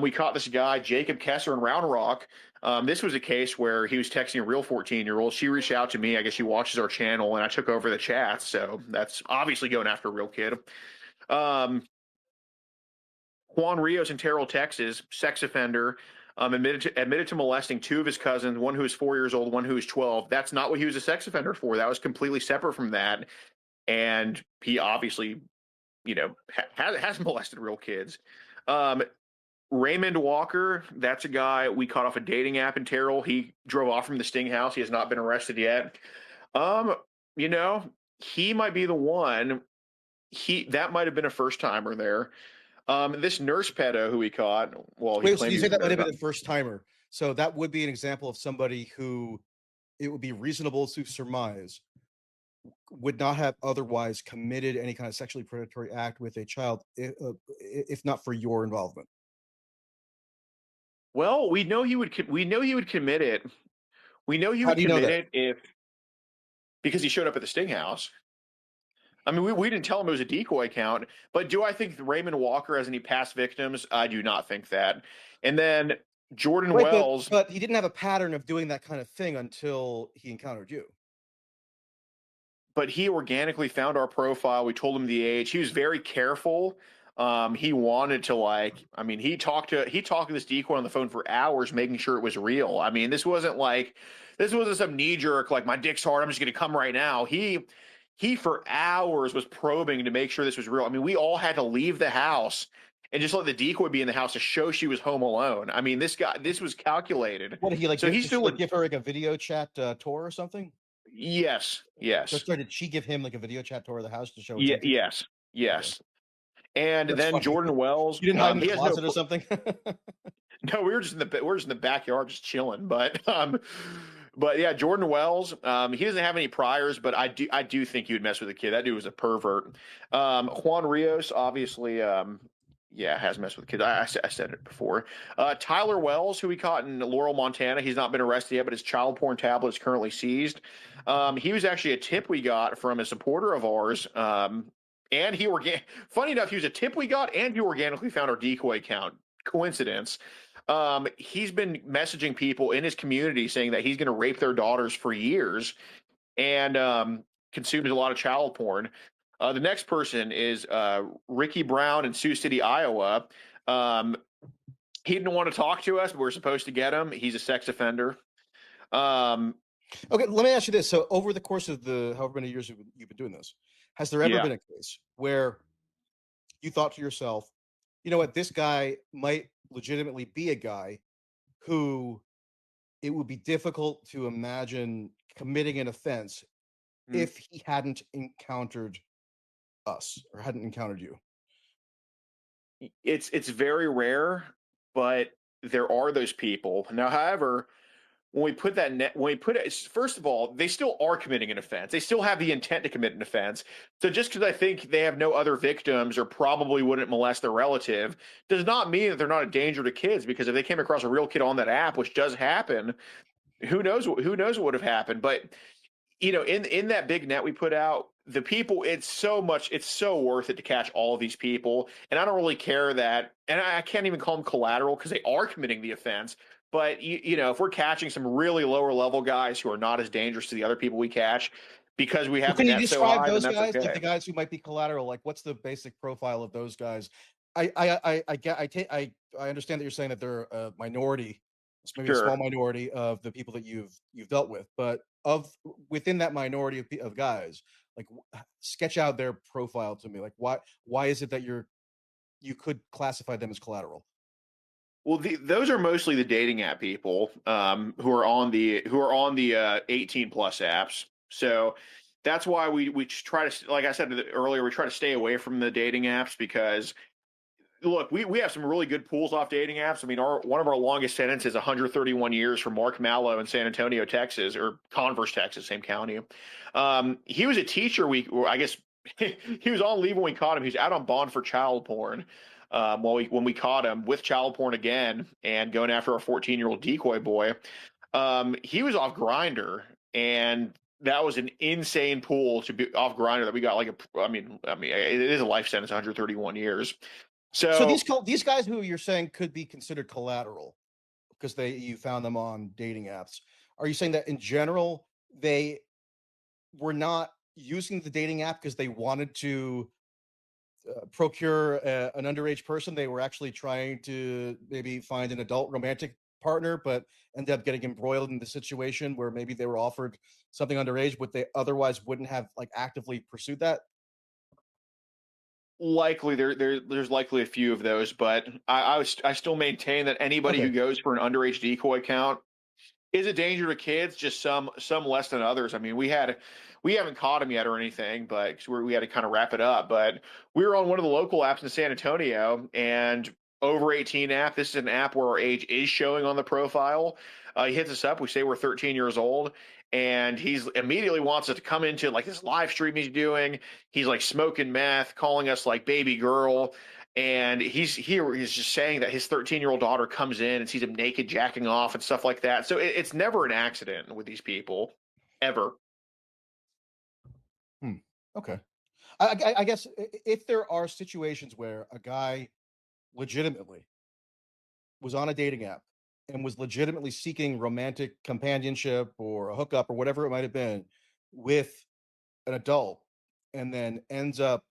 We caught this guy, Jacob Kessler in Round Rock. This was a case where he was texting a real 14-year-old. She reached out to me. I guess she watches our channel, and I took over the chat. So that's obviously going after a real kid. Um, Juan Rios in Terrell, Texas, sex offender, admitted to molesting two of his cousins, one who is 4 years old, one who is 12. That's not what he was a sex offender for. That was completely separate from that. And he obviously, has molested real kids. Um, Raymond Walker, that's a guy we caught off a dating app in Terrell. He drove off from the Sting House. He has not been arrested yet. Um, you know, he might be the one. He that might have been a first timer there. This nurse pedo who we caught, well, he Wait, so claimed you he say was a that might nurse. have been the first timer. So that would be an example of somebody who it would be reasonable to surmise would not have otherwise committed any kind of sexually predatory act with a child if not for your involvement. Well, we know he would. We know he would commit it. We know he How would do you know commit that? it if because he showed up at the Sting House. I mean, we didn't tell him it was a decoy account, but do I think Raymond Walker has any past victims? I do not think that. And then Jordan Right, Wells, but he didn't have a pattern of doing that kind of thing until he encountered you. but he organically found our profile. We told him the age. He was very careful. He wanted to I mean, he talked to this decoy on the phone for hours, making sure it was real. I mean, this wasn't some knee jerk like my dick's hard. I'm just going to come right now. He for hours was probing to make sure this was real. I mean, we all had to leave the house and just let the decoy be in the house to show she was home alone. I mean, this was calculated. What did he like? So Did he she like still, give her like a video chat tour or something? yes, So yes, sorry, did she give him like a video chat tour of the house to show it's empty? yes, Okay, yes. And that's then funny. Jordan Wells, You didn't hide in the he has no. closet or something? No, we're just in the backyard just chilling. But yeah, Jordan Wells, he doesn't have any priors, but I do think he would mess with a kid. That dude was a pervert. Juan Rios, obviously, yeah, has messed with kids. I said it before. Tyler Wells, who we caught in Laurel, Montana, he's not been arrested yet, but his child porn tablet is currently seized. He was actually a tip we got from a supporter of ours. And funny enough, he was a tip we got, and he organically found our decoy account. Coincidence. He's been messaging people in his community saying that he's going to rape their daughters for years, and consumes a lot of child porn. The next person is Ricky Brown in Sioux City, Iowa. Um, he didn't want to talk to us, but we're supposed to get him. He's a sex offender. Um, Okay, let me ask you this. So, over the course of the however many years you've been doing this, has there ever yeah. been a case where you thought to yourself, you know what, this guy might legitimately be a guy who it would be difficult to imagine committing an offense Mm. if he hadn't encountered us or hadn't encountered you? It's very rare, but there are those people. Now, however, when we put that net, when we put it, first of all, they still are committing an offense. They still have the intent to commit an offense. So just because I think they have no other victims or probably wouldn't molest their relative, does not mean that they're not a danger to kids. Because if they came across a real kid on that app, which does happen, who knows what would have happened. But in that big net we put out, the people, it's so worth it to catch all of these people. And I don't really care that, and I can't even call them collateral because they are committing the offense. But if we're catching some really lower level guys who are not as dangerous to the other people we catch because we Well, have the can you net so describe high, then those that's guys, like okay. the guys who might be collateral? Like, what's the basic profile of those guys? I understand that you're saying that they're a minority, it's maybe a small Sure. minority of the people that you've dealt with, but of within that minority of guys, like sketch out their profile to me. Like, why is it that you could classify them as collateral? Well, those are mostly the dating app people, who are on the 18 plus apps. So that's why we try to, like I said earlier, we try to stay away from the dating apps because look, we have some really good pools off dating apps. I mean, our one of our longest sentences, 131 years, from Mark Mallow in San Antonio, Texas, or Converse, Texas, same county. He was a teacher. I guess he was on leave when we caught him. He was out on bond for child porn. When we caught him with child porn again and going after a 14-year-old decoy boy. He was off Grinder, and that was an insane pool to be off Grinder that we got like a. I mean, it is a life sentence, 131 years. So So these guys who you're saying could be considered collateral because they you found them on dating apps. Are you saying that in general they were not using the dating app because they wanted to procure an underage person? They were actually trying to maybe find an adult romantic partner, but ended up getting embroiled in the situation where maybe they were offered something underage, but they otherwise wouldn't have like actively pursued that. likely there's likely a few of those, but I still maintain that anybody Okay. who goes for an underage decoy account is a danger to kids, just some less than others. I mean, we haven't caught him yet or anything, but 'cause we had to kind of wrap it up. But we were on one of the local apps in San Antonio, and over 18 app. This is an app where our age is showing on the profile. He hits us up. We say we're 13 years old, and he's immediately wants us to come into like this live stream he's doing. He's like smoking meth, calling us like baby girl. And he's just saying that his 13-year-old daughter comes in and sees him naked jacking off and stuff like that. So it's never an accident with these people, ever. Hmm. Okay. I guess if there are situations where a guy legitimately was on a dating app and was legitimately seeking romantic companionship or a hookup or whatever it might have been with an adult and then ends up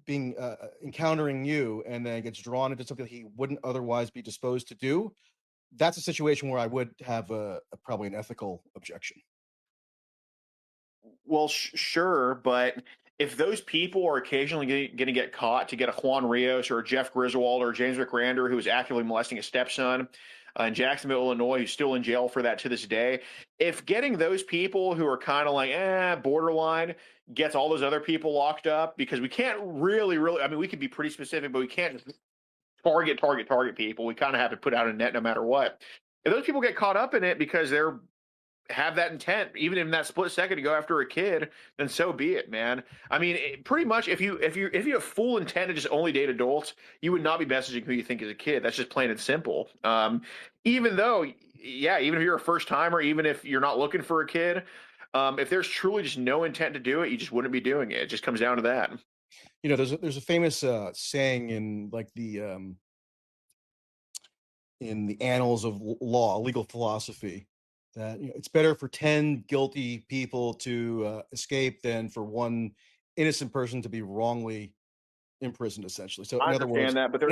being encountering you and then gets drawn into something that he wouldn't otherwise be disposed to do, that's a situation where I would have probably an ethical objection. Well, sure, but if those people are occasionally going to get caught, to get a Juan Rios or a Jeff Griswold or James McRander who is actively molesting a stepson in Jacksonville, Illinois, who's still in jail for that to this day, if getting those people who are kind of like borderline gets all those other people locked up, because we can't really, I mean, we can be pretty specific, but we can't just target people. We kind of have to put out a net no matter what. If those people get caught up in it because they're have that intent, even in that split second, to go after a kid, then so be it, man. I mean, pretty much, if you have full intent to just only date adults, you would not be messaging who you think is a kid. That's just plain and simple. Even though, yeah, even if you're a first timer, even if you're not looking for a kid, if there's truly just no intent to do it, you just wouldn't be doing it. It just comes down to that. You know, there's a famous saying in like in the annals of law, legal philosophy, that it's better for 10 guilty people to escape than for one innocent person to be wrongly imprisoned essentially. So I understand that, but they're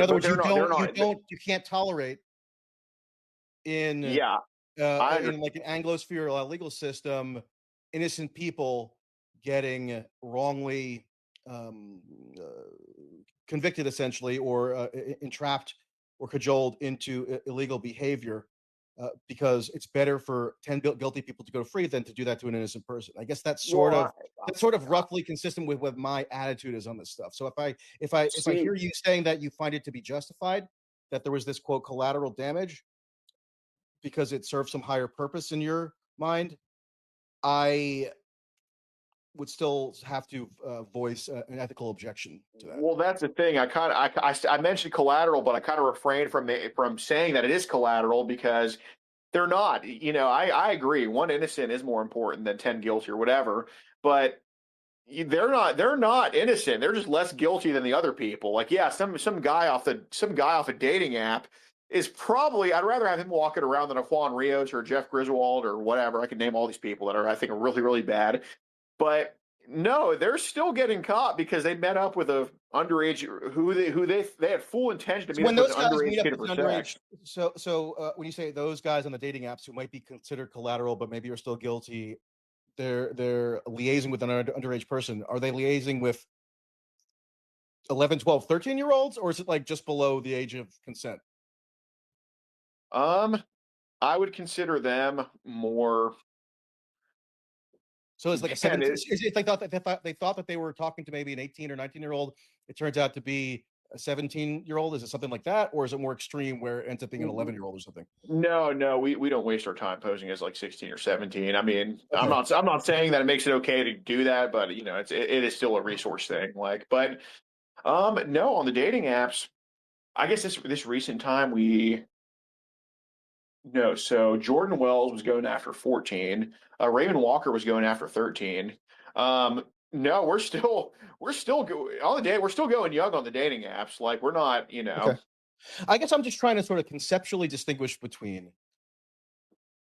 you can't tolerate in yeah, I in like an Anglosphere legal system innocent people getting wrongly um, uh, convicted essentially or entrapped or cajoled into illegal behavior because it's better for 10 guilty people to go free than to do that to an innocent person. I guess well, that's sort of roughly consistent with what my attitude is on this stuff. So if I see. hear you saying that you find it to be justified that there was this quote collateral damage because it serves some higher purpose in your mind, I would still have to voice an ethical objection to that. Well, that's the thing. I mentioned collateral, but I kind of refrained from saying that it is collateral because they're not. I agree. One innocent is more important than 10 guilty or whatever, but they're not innocent. They're just less guilty than the other people. Like, yeah, some guy off a dating app is probably, I'd rather have him walking around than a Juan Rios or a Jeff Griswold or whatever. I could name all these people that I think are really, really bad. But no, they're still getting caught because they met up with a underage who they had full intention to So meet when up with those an guys meet underage up kid with for an sex. underage, when you say those guys on the dating apps who might be considered collateral but maybe are still guilty, they're liaising with an underage person. Are they liaising with 11, 12, 13 year olds, or is it like just below the age of consent? Um, I would consider them more. So it's like a Again, 17. Is it they thought that they were talking to maybe an 18 or 19-year old. It turns out to be a 17-year old. Is it something like that, or is it more extreme where it ends up being an 11-year old or something? no, we don't waste our time posing as like 16 or 17. I mean, I'm Okay. not I'm not saying that it makes it okay to do that, but it is still a resource thing. Like, but no, on the dating apps, I guess this recent time we no, so Jordan Wells was going after 14. Raymond Walker was going after 13. No, on the day we're still going young on the dating apps. Like, we're not. Okay. I guess I'm just trying to sort of conceptually distinguish between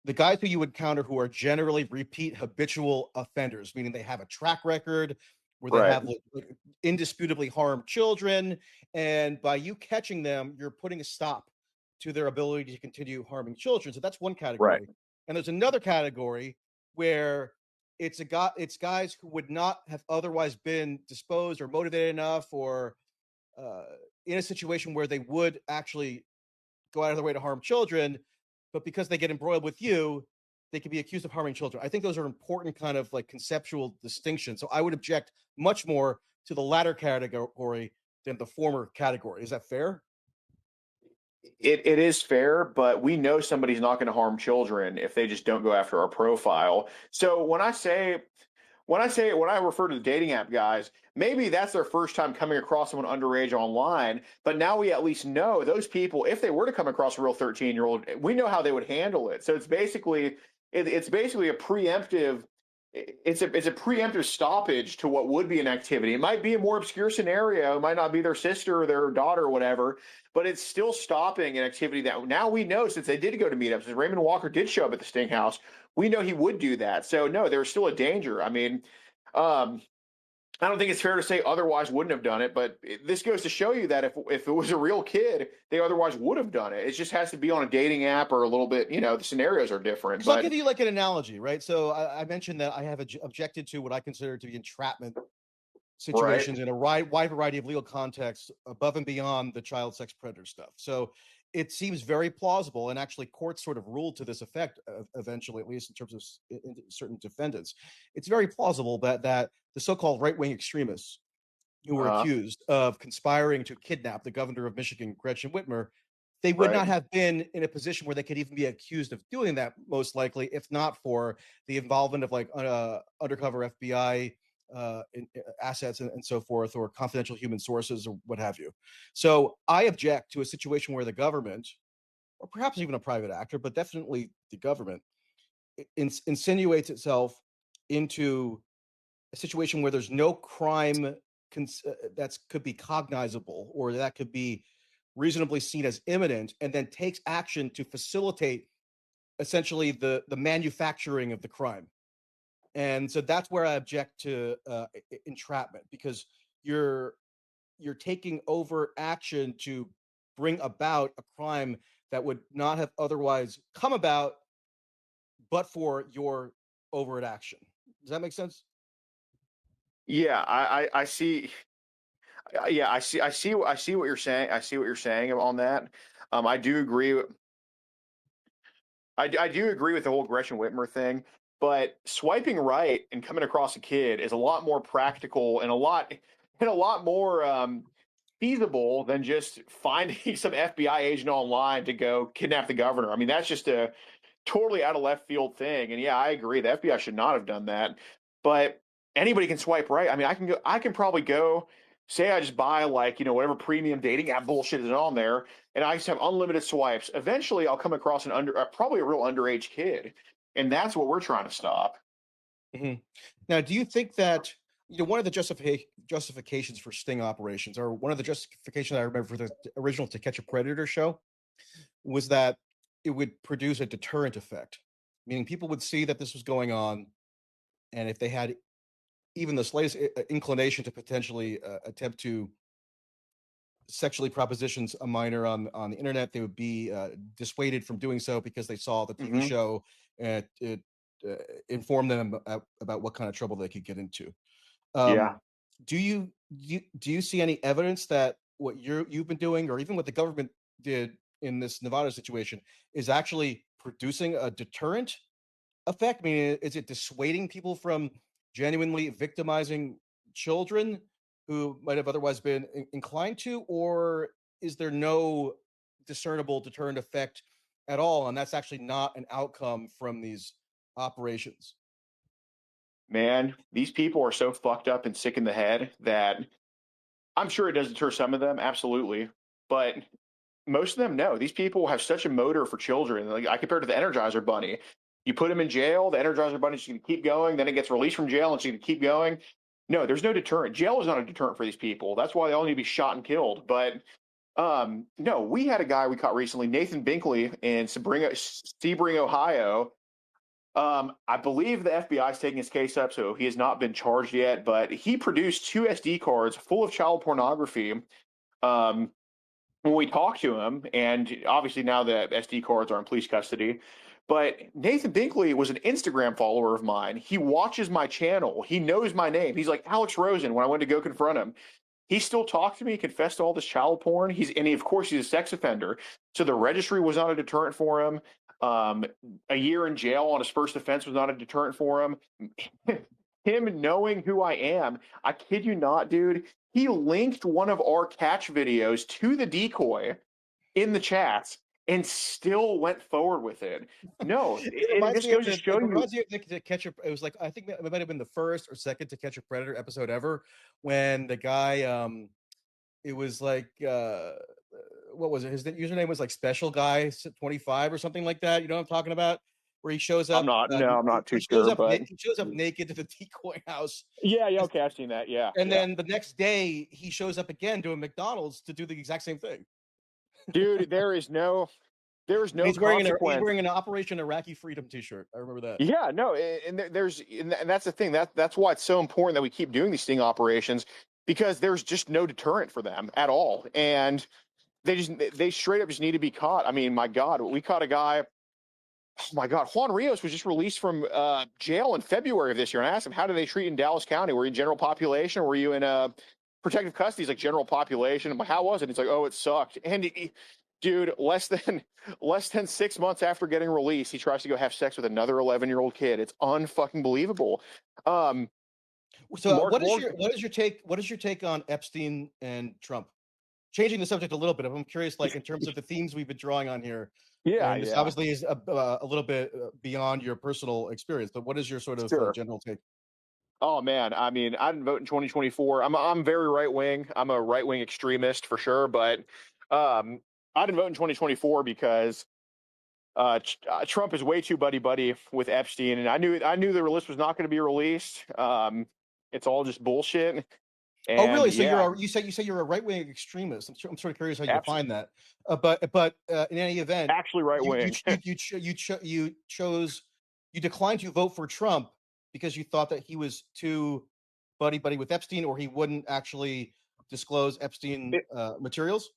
the guys who you encounter who are generally repeat habitual offenders, meaning they have a track record where they Right, have like, indisputably harmed children. And by you catching them, you're putting a stop to their ability to continue harming children. So that's one right. category. And there's another category where it's guys who would not have otherwise been disposed or motivated enough or uh, in a situation where they would actually go out of their way to harm children, but because they get embroiled with you, they can be accused of harming children. I think those are important kind of like conceptual distinctions. So I would object much more to the latter category than the former category. Is that fair? It is fair, but we know somebody's not going to harm children if they just don't go after our profile. So when I refer to the dating app guys, maybe that's their first time coming across someone underage online. But now we at least know those people, if they were to come across a real 13-year-old, we know how they would handle it. So it's basically a preemptive. It's a preemptive stoppage to what would be an activity. It might be a more obscure scenario. It might not be their sister or their daughter or whatever, but it's still stopping an activity that now we know, since they did go to meetups, since Raymond Walker did show up at the Sting House, we know he would do that. So no, there's still a danger. I mean, um, I don't think it's fair to say otherwise wouldn't have done it, but this goes to show you that if it was a real kid, they otherwise would have done it. It just has to be on a dating app or a little bit, the scenarios are different. Because I'll But give you like an analogy, right? So I mentioned that I have objected to what I consider to be entrapment right, situations in a wide variety of legal contexts above and beyond the child sex predator stuff. So it seems very plausible, and actually courts sort of ruled to this effect eventually, at least in terms of certain defendants. It's very plausible that the so-called right-wing extremists who were uh, accused of conspiring to kidnap the governor of Michigan, Gretchen Whitmer, they would right. not have been in a position where they could even be accused of doing that, most likely, if not for the involvement of like undercover FBI assets and so forth, or confidential human sources, or what have you. So I object to a situation where the government, or perhaps even a private actor, but definitely the government, insinuates itself into a situation where there's no crime that could be cognizable or that could be reasonably seen as imminent, and then takes action to facilitate essentially the manufacturing of the crime. And so that's where I object to entrapment, because you're you're taking over action to bring about a crime that would not have otherwise come about but for your overt action. Does that make sense? Yeah, I see. Yeah, I see what you're saying. I see what you're saying on that. I do agree. I do agree with the whole Gretchen Whitmer thing, but swiping right and coming across a kid is a lot more practical and a lot more feasible than just finding some FBI agent online to go kidnap the governor. I mean, that's just a totally out of left field thing. And yeah, I agree. The FBI should not have done that. But anybody can swipe right. I mean, I can probably go say I just buy like, whatever premium dating app bullshit is on there, and I just have unlimited swipes. Eventually I'll come across probably a real underage kid. And that's what we're trying to stop. Mhm. Now, do you think that one of the justifications for sting operations, or one of the justifications I remember for the original To Catch a Predator show, was that it would produce a deterrent effect, meaning people would see that this was going on, and if they had even the slightest inclination to potentially attempt to sexually propositions a minor on the internet, they would be dissuaded from doing so because they saw the TV Hmm. show and it informed them about what kind of trouble they could get into. Um, Yeah. do you see any evidence that what you've been doing, or even what the government did in this Nevada situation, is actually producing a deterrent effect? I mean, is it dissuading people from genuinely victimizing children who might have otherwise been inclined to, or is there no discernible deterrent effect at all? And that's actually not an outcome from these operations. Man, these people are so fucked up and sick in the head that I'm sure it does deter some of them, absolutely. But most of them, no. These people have such a motor for children. Like I compare it to the Energizer Bunny. You put them in jail, the Energizer Bunny's going to keep going. Then it gets released from jail and it's going to keep going. No, there's no deterrent. Jail is not a deterrent for these people. That's why they all need to be shot and killed. But no, we had a guy we caught recently, Nathan Binkley in Sebring, Ohio. I believe the FBI is taking his case up, so he has not been charged yet. But he produced two SD cards full of child pornography. Um, when we talked to him, and obviously now the SD cards are in police custody, but Nathan Binkley was an Instagram follower of mine. He watches my channel. He knows my name. He's like Alex Rosen when I went to go confront him. He still talked to me, confessed to all this child porn. Of course, he's a sex offender. So the registry was not a deterrent for him. Um, a year in jail on his first offense was not a deterrent for him. Him knowing who I am, I kid you not, dude. He linked one of our catch videos to the decoy in the chats and still went forward with it. No, It it reminds just me of goes to show it you. reminds me of To Catch a. It was like, I think it might have been the first or second To Catch a Predator episode ever, when the guy it was like what was it? His username was like Special Guy 25 or something like that. You know what I'm talking about? Where he shows I'm up, not. No, I'm not too he shows sure, up, but he shows up naked to the decoy house, yeah, yeah, okay, I've seen that. Yeah, and yeah, then the next day he shows up again doing McDonald's to do the exact same thing. dude. There is And no he's consequence. wearing an Operation Iraqi Freedom T-shirt. I remember that. Yeah, no, and that's the thing. That's why it's so important that we keep doing these sting operations because there's just no deterrent for them at all, and they straight up just need to be caught. I mean, my God, we caught a guy. Oh my God, Juan Rios was just released from jail in February of this year, and I asked him, "How do they treat in Dallas County? Were you in general population, or were you in protective custody?" He's like, "General population." I'm like, "How was it?" He's like, "Oh, it sucked." And dude, less than 6 months after getting released, he tries to go have sex with another 11-year-old kid. It's unfucking believable. Um, So, Mark Morg, what is your take on Epstein and Trump? Changing the subject a little bit, I'm curious, like in terms of the themes we've been drawing on here, yeah, and this yeah, obviously is a little bit beyond your personal experience. But what is your sort of sure. general take? Oh man, I mean, I didn't vote in 2024. I'm very right wing. I'm a right wing extremist for sure, but I didn't vote in 2024 because Trump is way too buddy buddy with Epstein, and I knew the list was not going to be released. It's all just bullshit, Oh, and really? So yeah, you say you're a right wing extremist. I'm sort of curious how you abs- define that. But in any event, actually right wing. you chose, you declined to vote for Trump because you thought that he was too buddy buddy with Epstein, or he wouldn't actually disclose Epstein materials?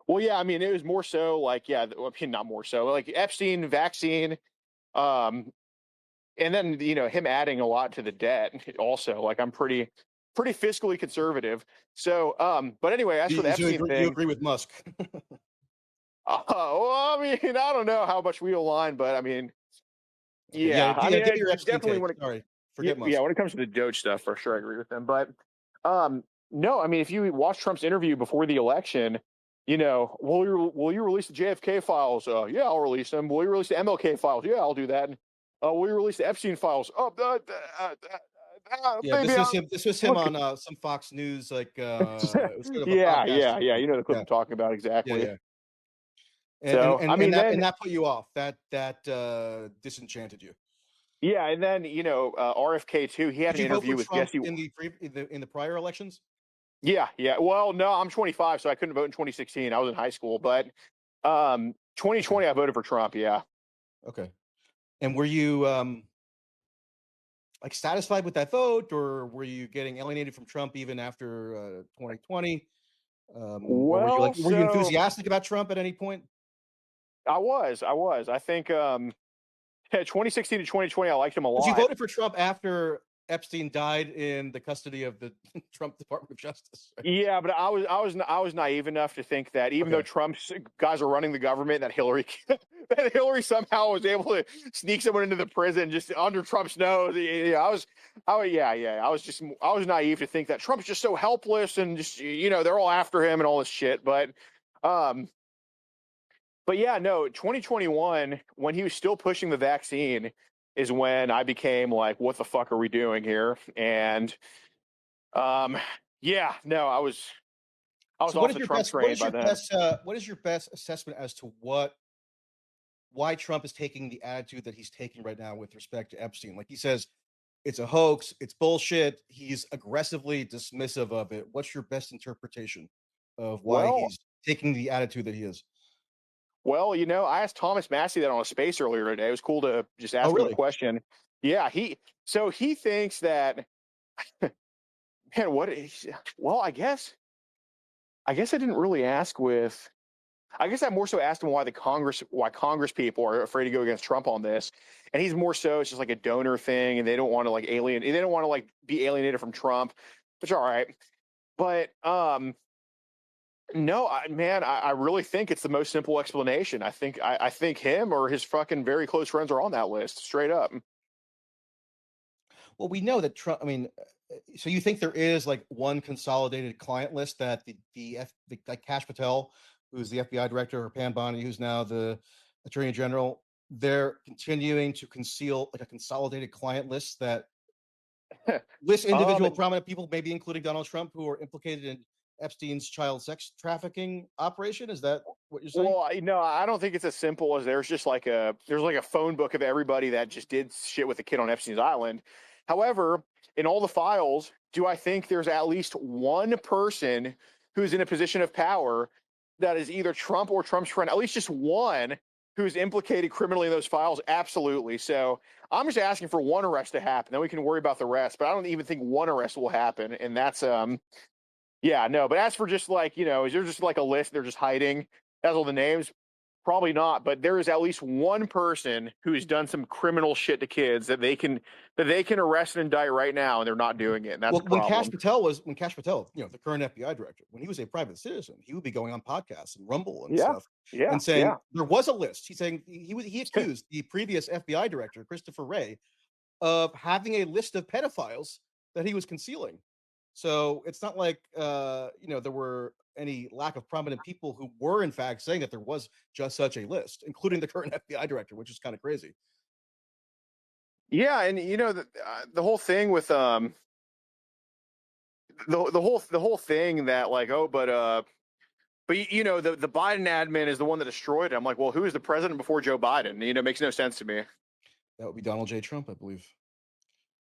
Well, yeah, I mean, it was more so like, yeah, I mean, not more so, like Epstein vaccine, um, and then him adding a lot to the debt. Also, like I'm pretty fiscally conservative. So, but anyway, as for the Epstein You thing, agree with Musk? well, I mean, I don't know how much we align, but I mean, Okay, yeah, yeah, I mean, give me your Epstein definitely take. when it Sorry, yeah, forget yeah, Musk. when it comes to the Doge stuff, for sure, I agree with them. But no, I mean, if you watch Trump's interview before the election, will you release the JFK files? Yeah, I'll release them. Will you release the MLK files? Yeah, I'll do that. Will you release the Epstein files? Oh, Yeah, maybe I'll this was him look. on some Fox News, like it was sort of a Yeah, podcast or yeah, yeah. something. You know the clip Yeah, I'm talking about yeah, exactly. yeah. So, I mean, then And that put you off. That disenchanted you. yeah, and then RFK too. He had Did an you vote for interview with Trump Jesse. in the prior elections? Yeah, yeah. Well, no, I'm 25, so I couldn't vote in 2016. I was in high school, but Okay, 2020, I voted for Trump. Yeah. okay. And were you like satisfied with that vote, or were you getting alienated from Trump even after 2020? Or Well, were you so enthusiastic about Trump at any point? I was. I think 2016 to 2020, I liked him a Because you lot. voted for Trump after Epstein died in the custody of the Trump Department of Justice. Right? Yeah, but I was naive enough to think that even though Okay. Trump's guys are running the government, that Hillary that Hillary somehow was able to sneak someone into the prison just under Trump's nose. Yeah, I was naive to think that Trump's just so helpless and just they're all after him and all this shit. Um, but yeah, no, 2021 when he was still pushing the vaccine is when I became like, what the fuck are we doing here? And um, yeah, no, I was So what off is the your Trump best train by then. what is your best assessment as to why Trump is taking the attitude that he's taking right now with respect to Epstein? Like he says, it's a hoax, it's bullshit. He's aggressively dismissive of it. What's your best interpretation of why Well, he's taking the attitude that he is? well, I asked Thomas Massey that on a space earlier today. It was cool to just Oh, ask him the really? question. Yeah, he thinks that man, well, I guess I didn't really ask with I guess I more so asked him why Congress people are afraid to go against Trump on this. And he's more so it's just like a donor thing and they don't want to they don't want to like be alienated from Trump, which all right. But no, I really think it's the most simple explanation. I think him or his fucking very close friends are on that list, straight up. Well, we know that Trump. I mean, so you think there is like one consolidated client list that like Kash Patel, who's the FBI director, or Pam Bondi, who's now the Attorney General, they're continuing to conceal like a consolidated client list that lists um, individual prominent people, maybe including Donald Trump, who are implicated in Epstein's child sex trafficking operation. Is that what you're saying? well, no, I don't think it's as simple as there's like a phone book of everybody that just did shit with a kid on Epstein's Island. However, in all the files, do I think there's at least one person who's in a position of power that is either Trump or Trump's friend? At least just one who's implicated criminally in those files? Absolutely. So I'm just asking for one arrest to happen. Then we can worry about the rest. But I don't even think one arrest will happen, and that's yeah, no, but as for just like, is there just like a list they're just hiding? That's all the names? Probably not, but there is at least one person who's done some criminal shit to kids that they can arrest and indict right now, and they're not doing it, and that's Well, a problem. When Cash Patel, the current FBI director, when he was a private citizen, he would be going on podcasts and Rumble and Yeah, stuff yeah, and saying yeah. there was a list. He's saying he accused the previous FBI director, Christopher Wray, of having a list of pedophiles that he was concealing. So it's not like there were any lack of prominent people who were in fact saying that there was just such a list, including the current FBI director, which is kind of crazy. Yeah, and the whole thing with the whole thing that like, oh, but the Biden admin is the one that destroyed it. I'm like, well, who is the president before Joe Biden? It makes no sense to me. That would be Donald J. Trump, I believe.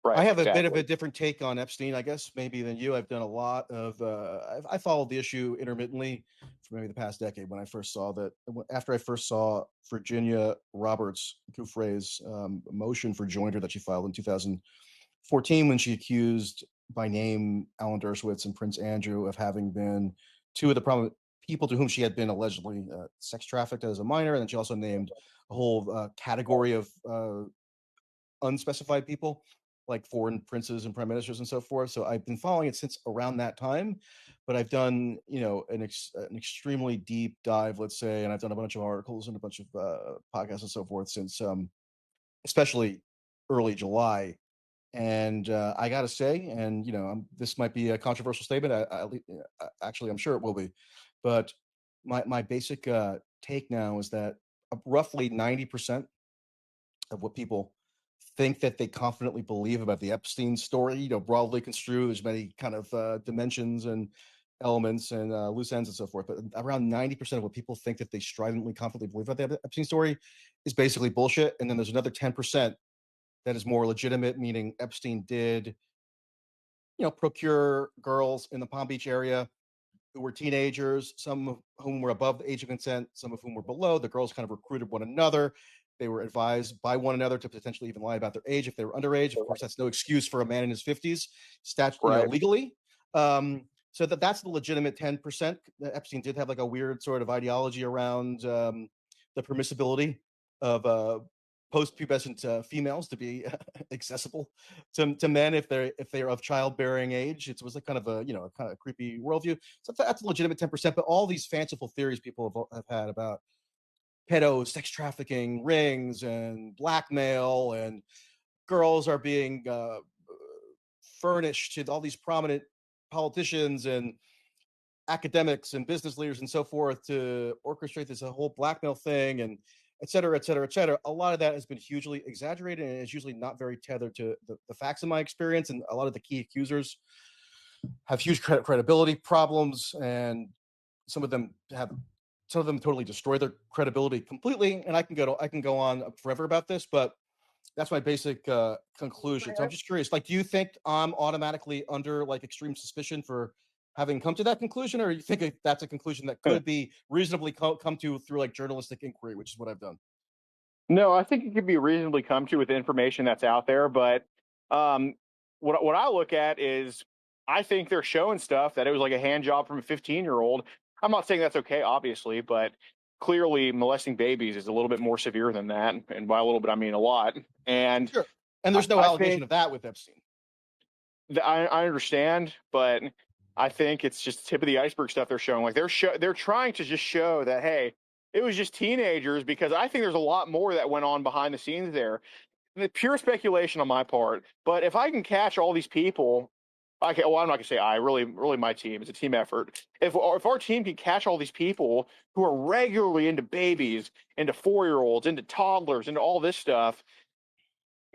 I Right, have a bit of exactly. a different take on Epstein, I guess, maybe than you. I've done a lot of, I followed the issue intermittently for maybe the past decade when I first saw that, after I first saw Virginia Roberts Giuffre's motion for joinder that she filed in 2014 when she accused by name Alan Dershowitz and Prince Andrew of having been two of the prominent people to whom she had been allegedly sex trafficked as a minor. And then she also named a whole category of unspecified people, like foreign princes and prime ministers and so forth. So I've been following it since around that time, but I've done, an extremely deep dive, let's say, and I've done a bunch of articles and a bunch of podcasts and so forth since, especially early July. And I got to say, and this might be a controversial statement. Actually, I'm sure it will be, but my basic take now is that roughly 90% of what people think that they confidently believe about the Epstein story, broadly construed, there's many kind of dimensions and elements and loose ends and so forth. But around 90% of what people think that they stridently, confidently believe about the Epstein story is basically bullshit. And then there's another 10% that is more legitimate, meaning Epstein did, procure girls in the Palm Beach area who were teenagers, some of whom were above the age of consent, some of whom were below. The girls kind of recruited one another. They were advised by one another to potentially even lie about their age if they were underage. Of course, that's no excuse for a man in his 50s, Right. legally. So that's the legitimate 10%. Epstein did have like a weird sort of ideology around the permissibility of post-pubescent females to be accessible to men if they're of childbearing age. It was like kind of a a kind of creepy worldview. So that's a legitimate 10%. But all these fanciful theories people have had about pedo, sex trafficking, rings, and blackmail, and girls are being furnished to all these prominent politicians and academics and business leaders and so forth to orchestrate this whole blackmail thing and et cetera, et cetera, et cetera. A lot of that has been hugely exaggerated and is usually not very tethered to the facts in my experience. And a lot of the key accusers have huge credibility problems, and some of them have totally destroy their credibility completely. And I can go on forever about this, but that's my basic conclusion. So I'm just curious, like, do you think I'm automatically under like extreme suspicion for having come to that conclusion, or you think that's a conclusion that could be reasonably come to through like journalistic inquiry, which is what I've done? No, I think it could be reasonably come to with the information that's out there, but um, what I look at is I think they're showing stuff that it was like a hand job from a 15-year-old. I'm not saying that's okay, obviously, but clearly molesting babies is a little bit more severe than that, and by a little bit I mean a lot. And Sure. And there's no I allegation think of that with Epstein. I understand, but I think it's just the tip of the iceberg stuff they're showing. Like they're trying to just show that, hey, it was just teenagers, because I think there's a lot more that went on behind the scenes there. The pure speculation on my part, but if I can catch all these people, I can. Well, I'm not gonna say I. Really, my team. It's a team effort. If our team can catch all these people who are regularly into babies, into 4-year-olds, into toddlers, into all this stuff,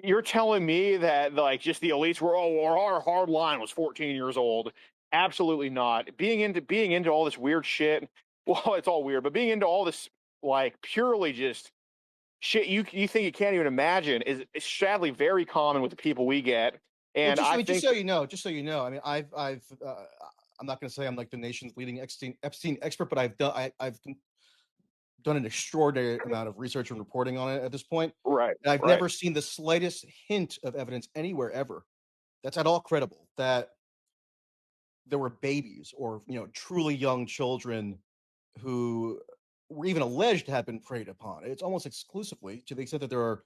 you're telling me that like just the elites were, or our hard line was 14 years old? Absolutely not. Being into all this weird shit. Well, it's all weird, but being into all this like purely just shit you think you can't even imagine is sadly very common with the people we get. Well, And I think just so you know, I mean, I'm not going to say I'm like the nation's leading Epstein expert, but I've done an extraordinary amount of research and reporting on it at this point. right, And I've right, never seen the slightest hint of evidence anywhere ever that's at all credible that there were babies or truly young children who were even alleged to have been preyed upon. It's almost exclusively, to the extent that there are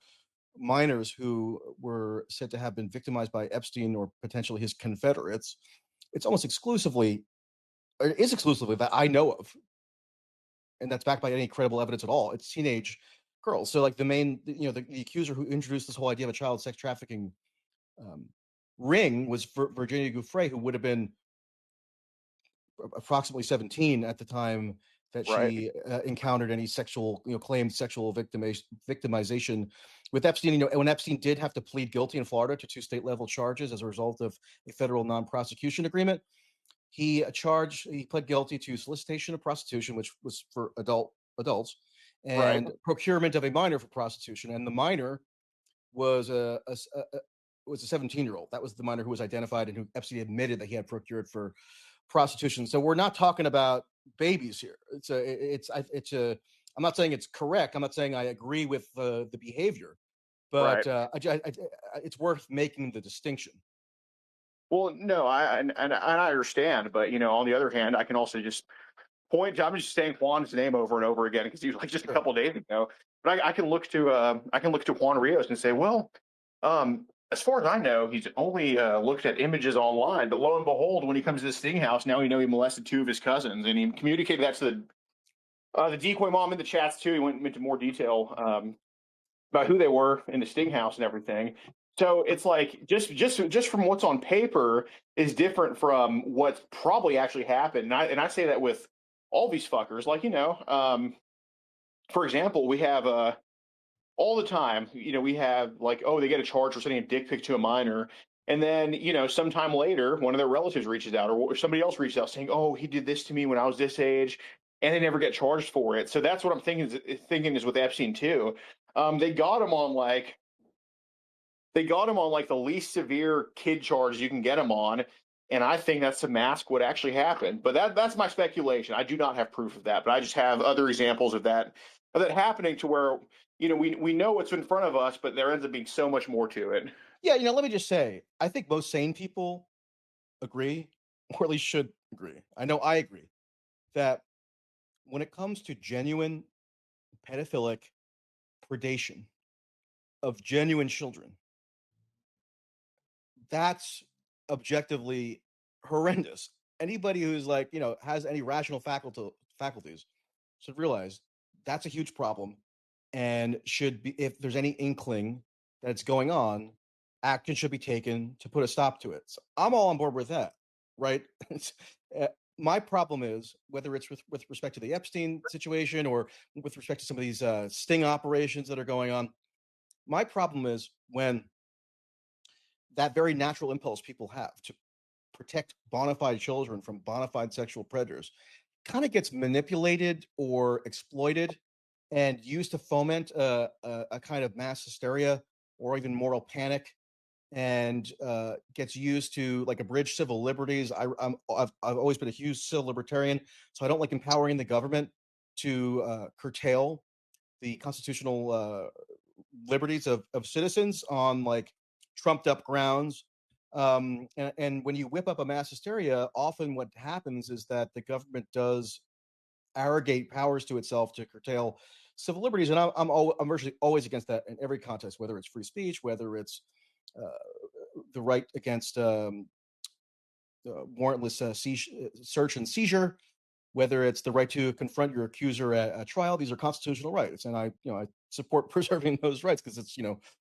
minors who were said to have been victimized by Epstein or potentially his confederates. It's almost exclusively, or it is exclusively that I know of, and that's backed by any credible evidence at all. It's teenage girls. So like the main, the accuser who introduced this whole idea of a child sex trafficking um, ring was Virginia Giuffre, who would have been approximately 17 at the time that right, she encountered any sexual, claimed sexual victimization with Epstein. And when Epstein did have to plead guilty in Florida to two state level charges as a result of a federal non prosecution agreement, he pled guilty to solicitation of prostitution, which was for adults, right, and procurement of a minor for prostitution. And the minor was was a 17-year-old. That was the minor who was identified and who Epstein admitted that he had procured for prostitution. So we're not talking about babies here. It's a. I'm not saying it's correct. I'm not saying I agree with the behavior, but right. it's worth making the distinction. Well, no, and I understand, but on the other hand, I can also just point. I'm just saying Juan's name over and over again because he was like just a Sure. couple of days ago. But I can look to Juan Rios and say, well, as far as I know, he's only looked at images online. But lo and behold, when he comes to the Sting house, now he molested two of his cousins, and he communicated that to the decoy mom in the chats too. He went into more detail about who they were in the Sting house and everything. So it's like just from what's on paper is different from what's probably actually happened. And I say that with all these fuckers. Like for example, we have all the time. We have like, oh, they get a charge for sending a dick pic to a minor. And then, sometime later, one of their relatives reaches out, or somebody else reaches out saying, "Oh, he did this to me when I was this age," and they never get charged for it. So that's what I'm thinking is with Epstein too. They got him on like the least severe kid charge you can get him on, and I think that's to mask what actually happened. But that's my speculation. I do not have proof of that, but I just have other examples of that happening to where we know what's in front of us, but there ends up being so much more to it. Yeah, let me just say, I think most sane people agree, or at least should agree. I know I agree that when it comes to genuine pedophilic predation of genuine children, that's objectively horrendous. Anybody who's like, has any rational faculties should realize that's a huge problem and should be, if there's any inkling that it's going on, action should be taken to put a stop to it. So I'm all on board with that, right? uh, my problem is whether it's with respect to the Epstein situation or with respect to some of these sting operations that are going on. My problem is when that very natural impulse people have to protect bona fide children from bona fide sexual predators kind of gets manipulated or exploited and used to foment a kind of mass hysteria or even moral panic, and gets used to like abridge civil liberties. I've always been a huge civil libertarian, so I don't like empowering the government to curtail the constitutional liberties of citizens on like trumped up grounds. And when you whip up a mass hysteria, often what happens is that the government does arrogate powers to itself to curtail civil liberties. And I'm virtually always against that in every context, whether it's free speech, whether it's uh, the right against warrantless search and seizure, whether it's the right to confront your accuser at a trial. These are constitutional rights, and I support preserving those rights because it's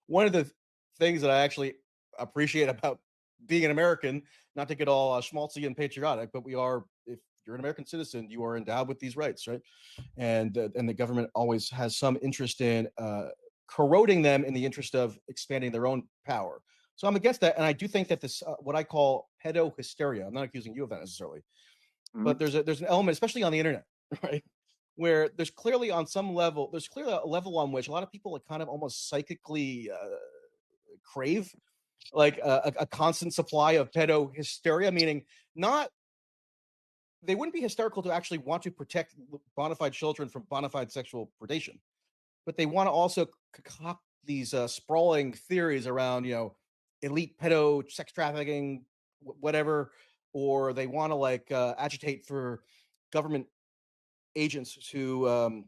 one of the things that I actually appreciate about being an American. Not to get all schmaltzy and patriotic, but we are. If you're an American citizen, you are endowed with these rights, right? And the government always has some interest in corroding them in the interest of expanding their own power. So I'm against that, and I do think that this what I call pedo hysteria. I'm not accusing you of that necessarily, but Mhm. there's an element, especially on the internet, right, where there's clearly a level on which a lot of people like kind of almost psychically crave like a constant supply of pedo hysteria, meaning not they wouldn't be hysterical to actually want to protect bona fide children from bona fide sexual predation, but they want to also concoct these sprawling theories around elite pedo sex trafficking, whatever, or they want to like agitate for government agents to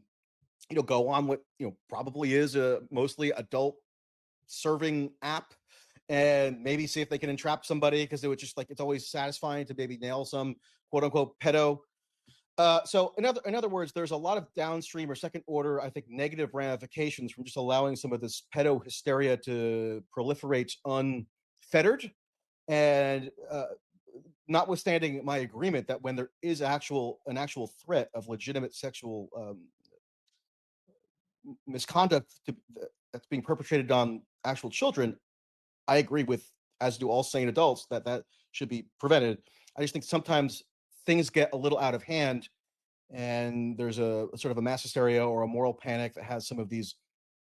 go on what probably is a mostly adult serving app and maybe see if they can entrap somebody because it would just like it's always satisfying to maybe nail some quote unquote pedo. So in other words, there's a lot of downstream or second order, I think, negative ramifications from just allowing some of this pedo hysteria to proliferate unfettered. And notwithstanding my agreement that when there is an actual threat of legitimate sexual misconduct that's being perpetrated on actual children, I agree with, as do all sane adults, that that should be prevented. I just think sometimes things get a little out of hand, and there's a sort of a mass hysteria or a moral panic that has some of these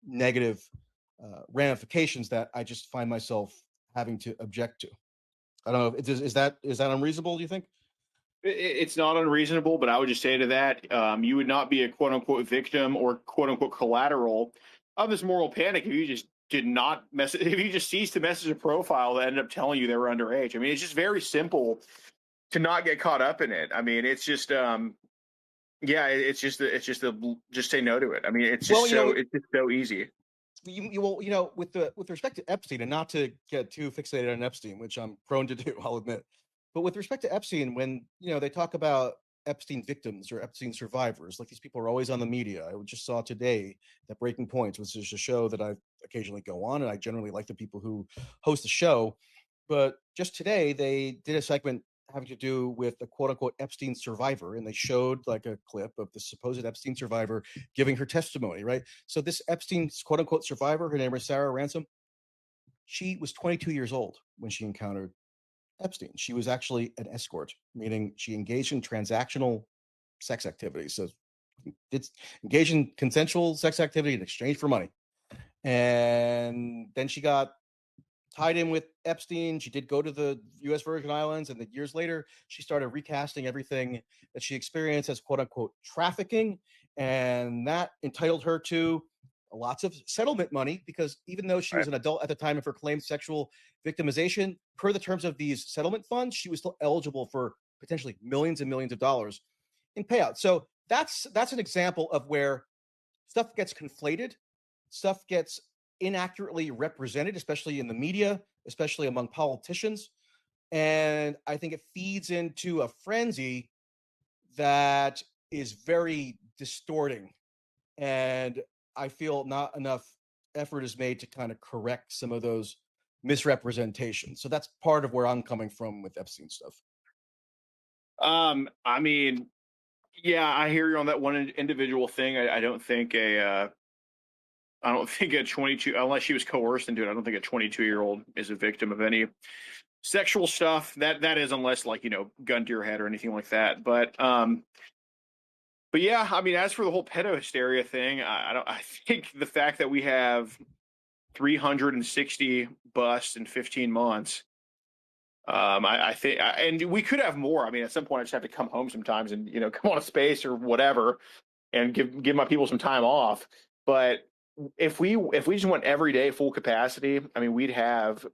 negative ramifications that I just find myself having to object to. I don't know. Is that unreasonable? Do you think? It's not unreasonable, but I would just say to that, you would not be a quote unquote victim or quote unquote collateral of this moral panic if you just did not mess, if you just ceased to message a profile that ended up telling you they were underage. I mean, it's just very simple to not get caught up in it. I mean, it's just yeah, just say no to it. I mean, Well, you know, it's just so easy. with respect to Epstein, and not to get too fixated on Epstein, which I'm prone to do, I'll admit, but with respect to Epstein, when they talk about Epstein victims or Epstein survivors, like these people are always on the media. I just saw today that Breaking Points, which is a show that I occasionally go on, and I generally like the people who host the show. But just today, they did a segment having to do with the quote unquote Epstein survivor, and they showed like a clip of the supposed Epstein survivor giving her testimony, right? So this Epstein quote unquote survivor, her name was Sarah Ransom. She was 22 years old when she encountered Epstein. She was actually an escort, meaning she engaged in transactional sex activities. So it's engaged in consensual sex activity in exchange for money. And then she got tied in with Epstein. She did go to the U.S. Virgin Islands, and then years later, she started recasting everything that she experienced as quote unquote trafficking. And that entitled her to lots of settlement money, because even though she was Right. an adult at the time of her claimed sexual victimization, per the terms of these settlement funds, she was still eligible for potentially millions and millions of dollars in payout. So that's an example of where stuff gets conflated, stuff gets inaccurately represented, especially in the media, especially among politicians. And I think it feeds into a frenzy that is very distorting. And I feel not enough effort is made to kind of correct some of those misrepresentations. So that's part of where I'm coming from with Epstein stuff. I mean, yeah, I hear you on that one individual thing. I don't think a 22, unless she was coerced into it, I don't think a 22-year-old is a victim of any sexual stuff. That is, unless like, gun to your head or anything like that. But yeah, I mean, as for the whole pedo hysteria thing, I don't. I think the fact that we have 360 busts in 15 months, I think, and we could have more. I mean, at some point, I just have to come home sometimes and come on a space or whatever, and give my people some time off. But if we just went every day full capacity, I mean, we'd have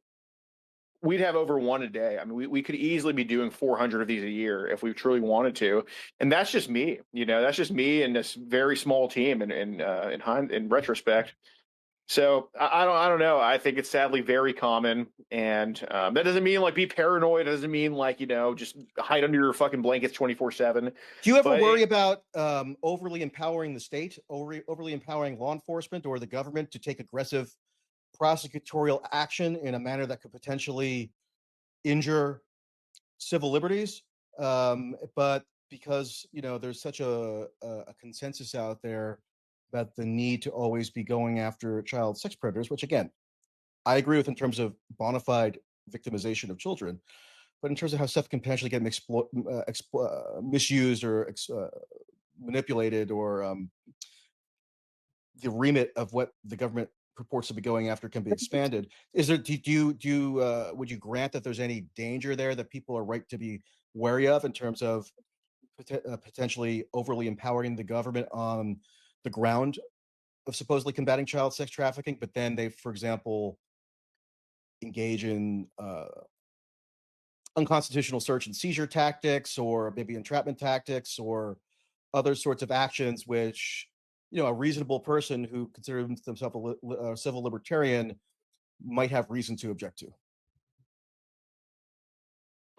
over one a day. I mean, we could easily be doing 400 of these a year if we truly wanted to. And that's just me, that's just me and this very small team in retrospect. So I don't know. I think it's sadly very common. And that doesn't mean like be paranoid. It doesn't mean like, just hide under your fucking blankets 24/7. Do you ever But worry about overly empowering the state, overly empowering law enforcement or the government to take aggressive prosecutorial action in a manner that could potentially injure civil liberties? But because there's such a consensus out there about the need to always be going after child sex predators, which again I agree with in terms of bona fide victimization of children, but in terms of how stuff can potentially get misused or manipulated, or the remit of what the government purports to be going after can be expanded. Is there would you grant that there's any danger there that people are right to be wary of in terms of potentially overly empowering the government on the ground of supposedly combating child sex trafficking, but then they, for example, engage in unconstitutional search and seizure tactics, or maybe entrapment tactics, or other sorts of actions which a reasonable person who considers themselves a civil libertarian might have reason to object to?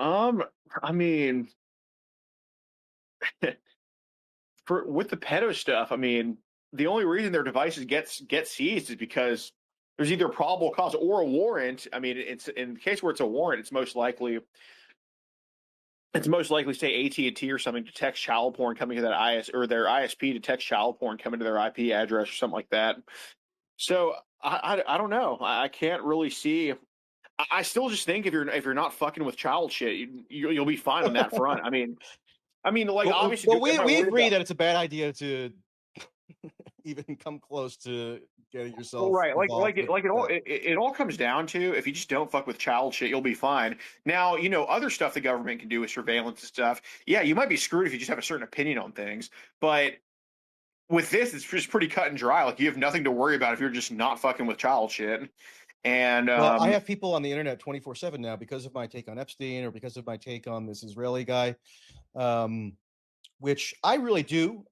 um, I mean, for with the pedo stuff, I mean, the only reason their devices get seized is because there's either a probable cause or a warrant. I mean, it's in the case where it's a warrant, it's most likely say AT&T or something detects child porn coming to that IS, or their ISP detects child porn coming to their IP address or something like that. So I don't know. I can't really see. I still just think if you're not fucking with child shit, you'll be fine on that front. I mean, like obviously, Well, am I we worried agree about? that it's a bad idea to even come close to getting Well, yourself right, involved with it all that. it all comes down to if you just don't fuck with child shit, you'll be fine. Now, other stuff the government can do with surveillance and stuff. Yeah, you might be screwed if you just have a certain opinion on things, but with this, it's just pretty cut and dry. Like you have nothing to worry about if you're just not fucking with child shit. And Well, I have people on the internet 24/7 now because of my take on Epstein or because of my take on this Israeli guy, which I really do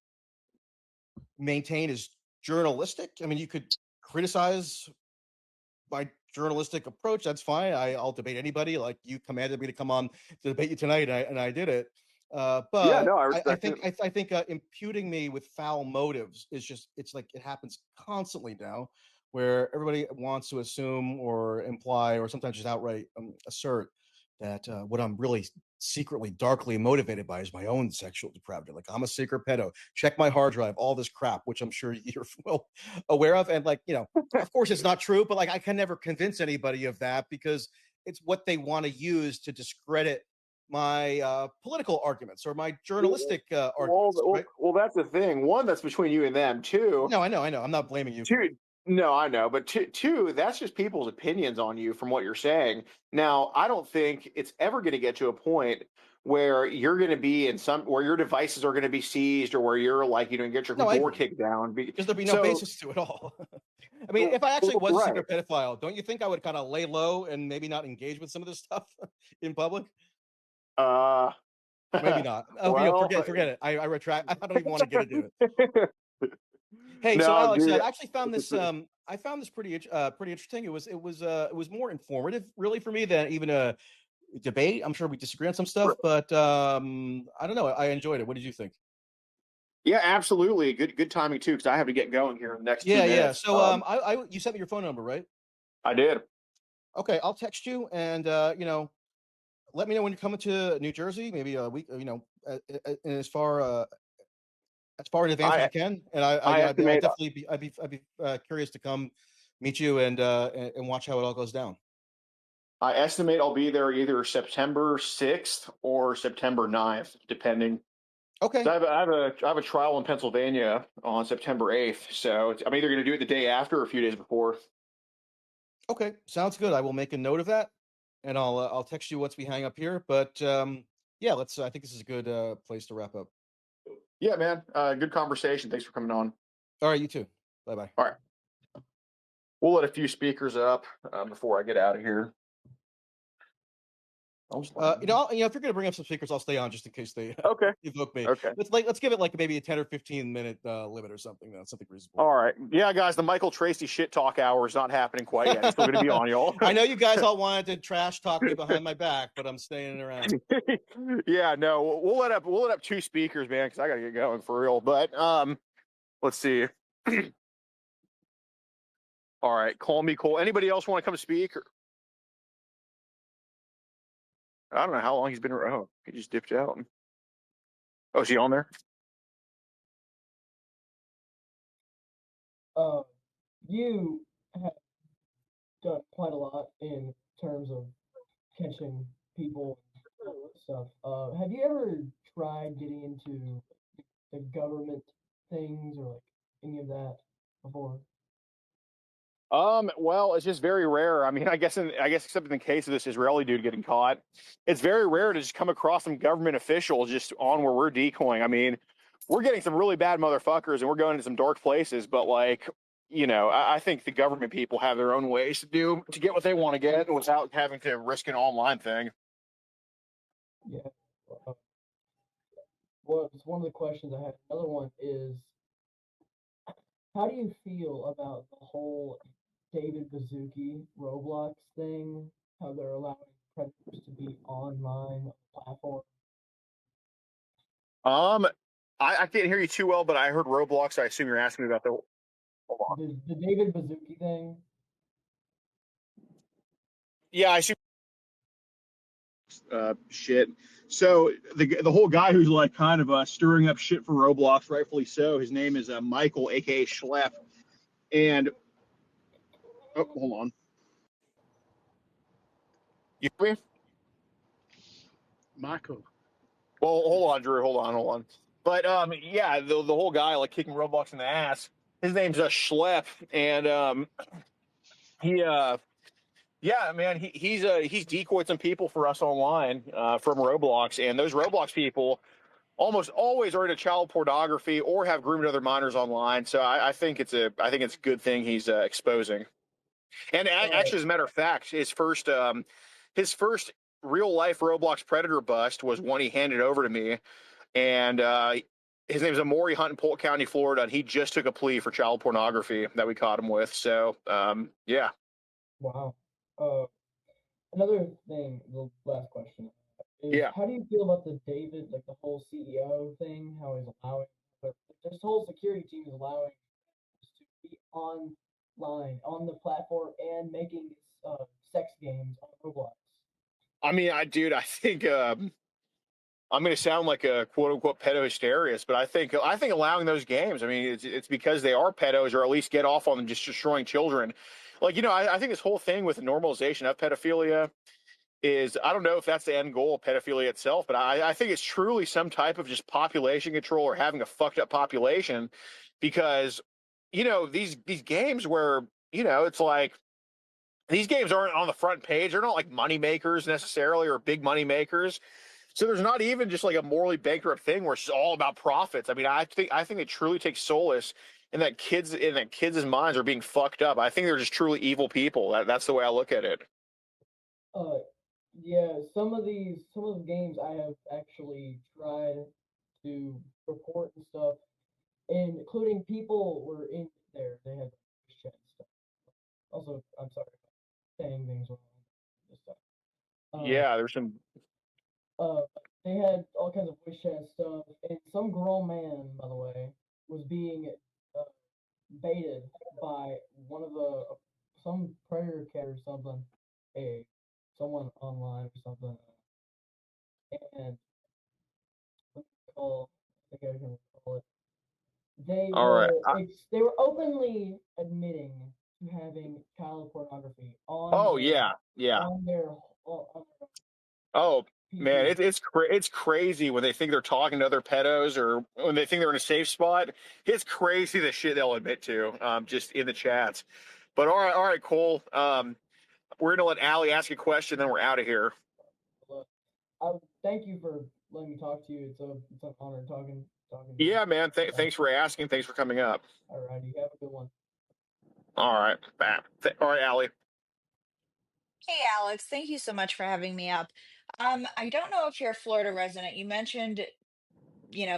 maintain is journalistic. I mean, you could criticize my journalistic approach. That's fine. I'll debate anybody. Like you commanded me to come on to debate you tonight, and I did it. yeah, But no, I I respect think it. I think imputing me with foul motives is just it's like it happens constantly now, where everybody wants to assume or imply or sometimes just outright assert that what I'm really secretly darkly motivated by is my own sexual depravity. Like I'm a secret pedo. Check my hard drive, all this crap, which I'm sure you're well aware of. And like, of course it's not true, but like I can never convince anybody of that because it's what they want to use to discredit my political arguments or my journalistic arguments, right? Well, that's the thing. One, that's between you and them. Two, No, I know. I'm not blaming you for it. two, no, I know, but two, that's just people's opinions on you from what you're saying. Now, I don't think it's ever going to get to a point where you're going to be in some where your devices are going to be seized or where you're like, get your No, I door agree kicked down. because there'd be no So, basis to it all. I mean, if I actually was a right. secret pedophile, don't you think I would kind of lay low and maybe not engage with some of this stuff in public? Uh, Maybe not. Oh, well, forget it. I retract. I don't even want to get into it. Hey, so no, Alex, dude. I actually found this. I found this pretty interesting. It was more informative, really, for me than even a debate. I'm sure we disagree on some stuff, but I don't know. I enjoyed it. What did you think? Yeah, absolutely. Good timing too, because I have to get going here in the next two Yeah, yeah. minutes. So you sent me your phone number, right? I did. Okay, I'll text you, and let me know when you're coming to New Jersey. Maybe a week. As far in advance as I you can. And I I'd estimate definitely be curious to come meet you and watch how it all goes down. I estimate I'll be there either September 6th or September 9th, depending. Okay. So I have a trial in Pennsylvania on September 8th, so I'm either going to do it the day after or a few days before. Okay. Sounds good. I will make a note of that, and I'll text you once we hang up here. But yeah, let's. I think this is a good place to wrap up. Yeah, man. Good conversation. Thanks for coming on. All right. You too. Bye bye. All right, we'll let a few speakers up before I get out of here. If you're gonna bring up some speakers, I'll stay on just in case they Okay. evoke me. Okay. Let's give it like maybe a 10 or 15 minute limit or something. Something reasonable. All right. Yeah, guys, the Michael Tracy shit talk hour is not happening quite yet. It's still going to be on, y'all. I know you guys all wanted to trash talk me behind my back, but I'm staying around. Yeah, no, we'll let up two speakers, man, because I got to get going for real. But let's see. All right, call me Cole. Anybody else want to come speak? I don't know how long he's been. Oh, he just dipped out. Oh, is he on there? Uh, you have done quite a lot in terms of catching people and stuff. Have you ever tried getting into the government things or like any of that before? Well, it's just very rare. I mean, I guess except in the case of this Israeli dude getting caught, it's very rare to just come across some government officials just on where we're decoying. I mean, we're getting some really bad motherfuckers and we're going to some dark places, but like, I think the government people have their own ways to get what they want to get without having to risk an online thing. Yeah. Uh, well, it's one of the questions I had. Another one is, how do you feel about the whole David Bazuki Roblox thing? How they're allowing predators to be online on the platform? Um, I can't hear you too well, but I heard Roblox. I assume you're asking me about the. Hold on. The David Bazuki thing. Yeah, I assume. Shit. So the whole guy who's like kind of stirring up shit for Roblox, rightfully so. His name is Michael, aka Schlepp, and hold on. You hear me? Michael. Well, hold on, Drew. Hold on. But yeah, the whole guy like kicking Roblox in the ass. His name's Schlepp, and he yeah, man, he's decoyed some people for us online from Roblox, and those Roblox people almost always are into child pornography or have groomed other minors online. So I think it's a good thing he's exposing. And actually, as a matter of fact, his first real life Roblox predator bust was one he handed over to me, and his name is Amori Hunt in Polk County, Florida, and he just took a plea for child pornography that we caught him with. So yeah. Wow. Uh, Another thing, the last question is, Yeah. how do you feel about the David, like the whole CEO thing? How he's allowing, this whole security team is allowing us to be online on the platform and making sex games on Roblox. I mean, I think I'm going to sound like a quote unquote pedo hysterias, but I think allowing those games. I mean, it's because they are pedos, or at least get off on them just destroying children. Like, I think this whole thing with the normalization of pedophilia is, I don't know if that's the end goal of pedophilia itself, but I think it's truly some type of just population control or having a fucked up population, because these games where it's like these games aren't on the front page. They're not like money makers necessarily, or big money makers. So there's not even just like a morally bankrupt thing where it's all about profits. I mean, I think they truly take solace in that kids' minds are being fucked up. I think they're just truly evil people. That's the way I look at it. Uh, yeah, some of the games I have actually tried to report and stuff, including people were in there. They had voice chat and stuff. Also, I'm sorry if I'm saying things wrong this time. Um, Yeah, there's some. uh, they had all kinds of voice chat stuff, and some grown man, by the way, was being uh, baited by one of the some predator cat or something, a someone online or something, and what do you call, I think I can call it. All right. They were openly admitting to having child pornography Oh yeah, yeah. on their on their Oh man, PC. it's crazy when they think they're talking to other pedos, or when they think they're in a safe spot. It's crazy the shit they'll admit to, just in the chats. But all right, Cole. We're gonna let Allie ask a question, then we're out of here. Look, I thank you for letting me talk to you. It's an honor talking to you. Yeah, man. Thanks for asking. Thanks for coming up. Alrighty, have a good one. All right, all right, Allie. Hey, Alex, thank you so much for having me up. I don't know if you're a Florida resident. You mentioned,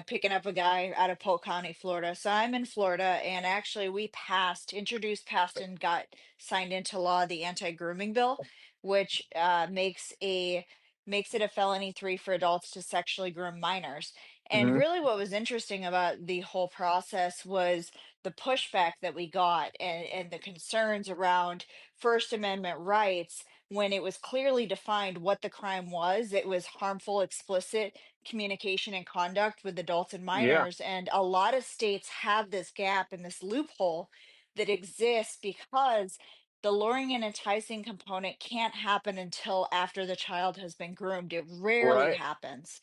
picking up a guy out of Polk County, Florida. So I'm in Florida, and actually we passed and got signed into law the anti-grooming bill, which makes it a felony 3 for adults to sexually groom minors. And Hmm. really what was interesting about the whole process was the pushback that we got, and the concerns around First Amendment rights when it was clearly defined what the crime was. It was harmful, explicit communication and conduct with adults and Yeah. minors. And a lot of states have this gap and this loophole that exists because the luring and enticing component can't happen until after the child has been groomed. It rarely Right. happens.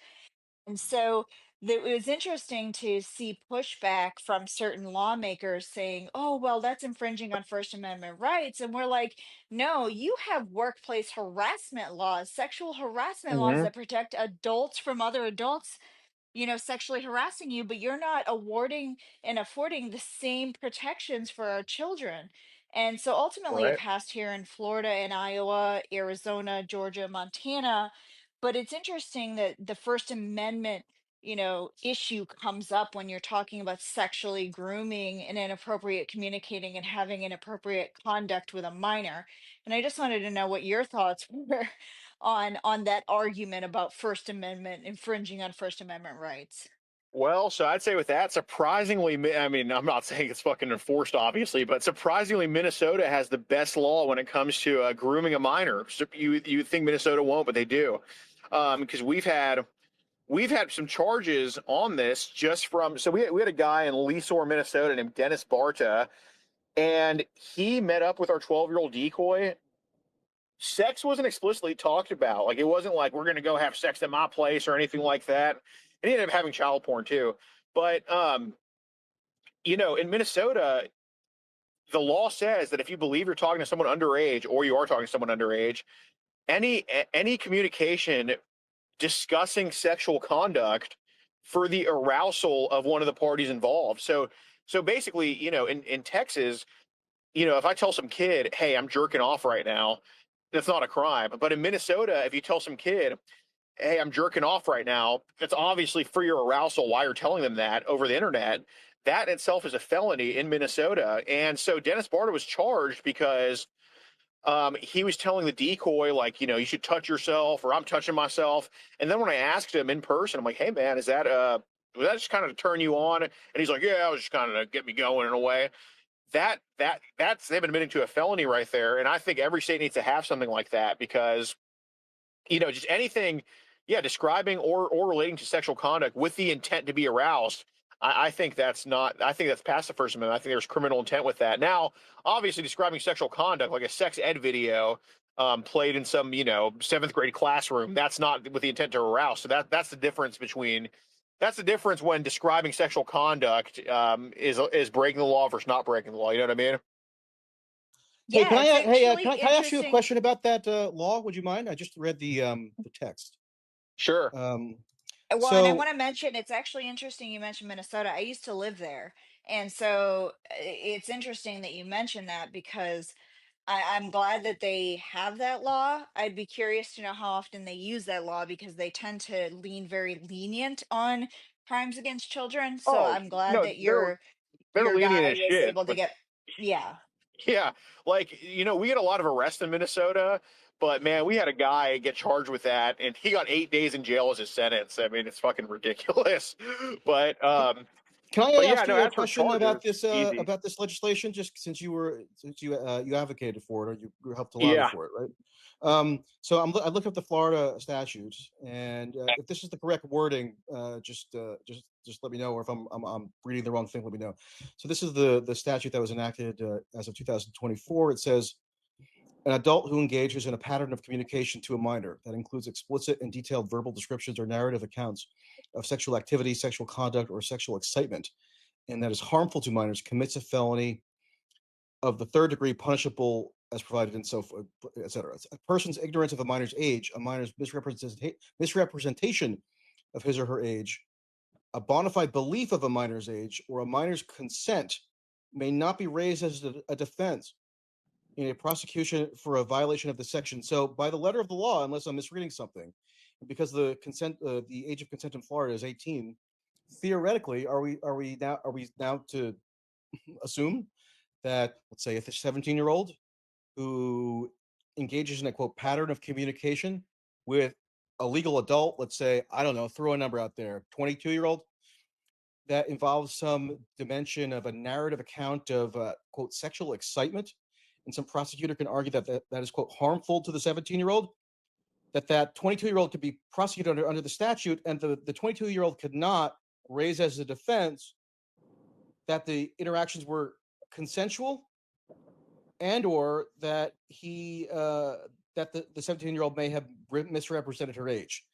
And so it was interesting to see pushback from certain lawmakers saying, oh, well, that's infringing on First Amendment rights. And we're like, no, you have workplace harassment laws, sexual harassment laws Hmm. that protect adults from other adults, sexually harassing you, but you're not awarding and affording the same protections for our children. And so ultimately it Right. passed here in Florida and Iowa, Arizona, Georgia, Montana. But it's interesting that the First Amendment, issue comes up when you're talking about sexually grooming and inappropriate communicating and having inappropriate conduct with a minor. And I just wanted to know what your thoughts were on that argument about First Amendment infringing on First Amendment rights. Well, so I'd say with that, surprisingly, I mean, I'm not saying it's fucking enforced, obviously, but surprisingly, Minnesota has the best law when it comes to grooming a minor. So you think Minnesota won't, but they do, because we've had some charges on this just from. So we had a guy in Leesore, Minnesota, named Dennis Barta, and he met up with our 12-year-old decoy. Sex wasn't explicitly talked about. Like, it wasn't like we're gonna go have sex at my place or anything like that. And he ended up having child porn too. But in Minnesota, the law says that if you believe you're talking to someone underage, or you are talking to someone underage, any communication discussing sexual conduct for the arousal of one of the parties involved. So basically, in Texas, if I tell some kid, "Hey, I'm jerking off right now," that's not a crime. But in Minnesota, if you tell some kid, "Hey, I'm jerking off right now," that's obviously for your arousal while you're telling them that over the internet. That itself is a felony in Minnesota. And so Dennis Barta was charged because he was telling the decoy, like, you should touch yourself, or I'm touching myself. And then when I asked him in person, I'm like, "Hey, man, was that just kind of turn you on?" And he's like, "Yeah, it was just kind of get me going in a way." That's they've been admitting to a felony right there. And I think every state needs to have something like that because just anything, yeah, describing or relating to sexual conduct with the intent to be aroused. I think that's not. I think that's past the First Amendment. I think there's criminal intent with that. Now, obviously, describing sexual conduct like a sex ed video played in some seventh grade classroom. That's not with the intent to arouse. So that's the difference between. That's the difference when describing sexual conduct is breaking the law versus not breaking the law. You know what I mean? Hey, Yeah, it's actually can I ask you a interesting. question about that law? Would you mind? I just read the text. Sure. Well, and I So want to mention, it's actually interesting you mentioned Minnesota. I used to live there. And so it's interesting that you mentioned that because I'm glad that they have that law. I'd be curious to know how often they use that law because they tend to lean very lenient on crimes against children. So Oh I'm glad no, that they're your lenient guy as was shit. able to But get, yeah. yeah, like we get a lot of arrests in Minnesota, but man, we had a guy get charged with that, and he got 8 days in jail as his sentence. I mean, it's fucking ridiculous. But can I but yeah, ask no, you a as for question charges, easy. about this legislation? Just since you advocated for it, or you helped to lobby Yeah, for it, right? So I looked up the Florida statutes, and if this is the correct wording, just let me know, or if I'm reading the wrong thing, let me know. So this is the statute that was enacted as of 2024. It says an adult who engages in a pattern of communication to a minor that includes explicit and detailed verbal descriptions or narrative accounts of sexual activity, sexual conduct, or sexual excitement, and that is harmful to minors commits a felony of the third degree punishable as provided in so forth, etc. A person's ignorance of a minor's age, a minor's misrepresentation of his or her age, a bona fide belief of a minor's age, or a minor's consent may not be raised as a defense in a prosecution for a violation of the section. So, by the letter of the law, unless I'm misreading something, because the age of consent in Florida is 18, theoretically, are we now to assume that, let's say, if a 17-year-old who engages in a quote pattern of communication with a legal adult, let's say, I don't know, throw a number out there, 22-year-old, that involves some dimension of a narrative account of quote sexual excitement, and some prosecutor can argue that is quote harmful to the 17-year-old, that 22-year-old could be prosecuted under the statute, and the 22-year-old could not raise as a defense that the interactions were consensual, and or that that the 17-year-old may have misrepresented her age.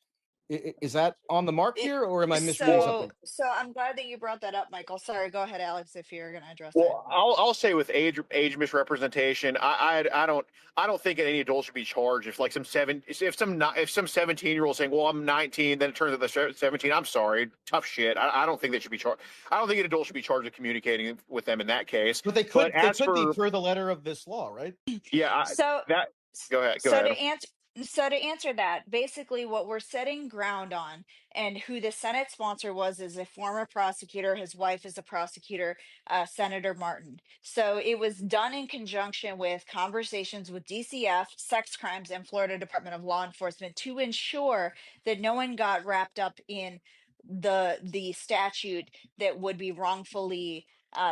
Is that on the mark It, here, or am I misreading so something? so I'm glad that you brought that up, Michael. Sorry, go ahead, Alex, if you're going to address it. well, I'll say with age misrepresentation, I don't think any adult should be charged if like if some 17-year-old saying, "Well, I'm 19," then it turns out they're 17. I'm sorry, tough shit. I don't think they should be charged. I don't think an adult should be charged with communicating with them in that case. But But they as could be for per the letter of this law, right? yeah, So that go ahead, go so to ahead. answer so to answer that, basically what we're setting ground on and who the Senate sponsor was is a former prosecutor. His wife is a prosecutor, Senator Martin. So it was done in conjunction with conversations with DCF, sex crimes, and Florida Department of Law Enforcement to ensure that no one got wrapped up in the statute that would be wrongfully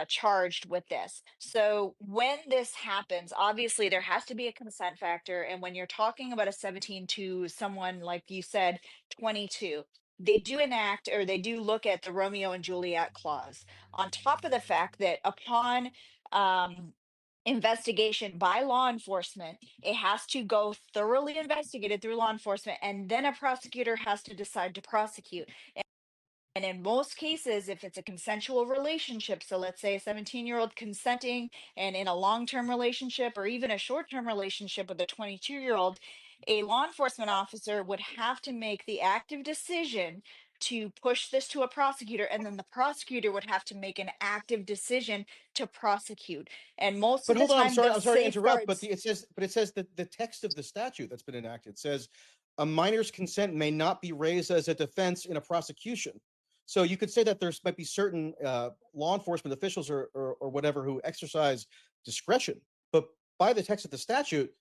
charged with this. So when this happens, obviously there has to be a consent factor. And when you're talking about a 17 to someone, like you said, 22, they do enact or they do look at the Romeo and Juliet clause, on top of the fact that upon investigation by law enforcement, it has to go thoroughly investigated through law enforcement, and then a prosecutor has to decide to prosecute. And in most cases, if it's a consensual relationship, so let's say a 17-year-old consenting and in a long term relationship or even a short term relationship with a 22-year-old, a law enforcement officer would have to make the active decision to push this to a prosecutor, and then the prosecutor would have to make an active decision to prosecute. And most But of the hold on, time, I'm those sorry to interrupt, but safeguards. it says that the text of the statute that's been enacted says a minor's consent may not be raised as a defense in a prosecution. So you could say that there's might be certain law enforcement officials or whatever who exercise discretion, but by the text of the statute,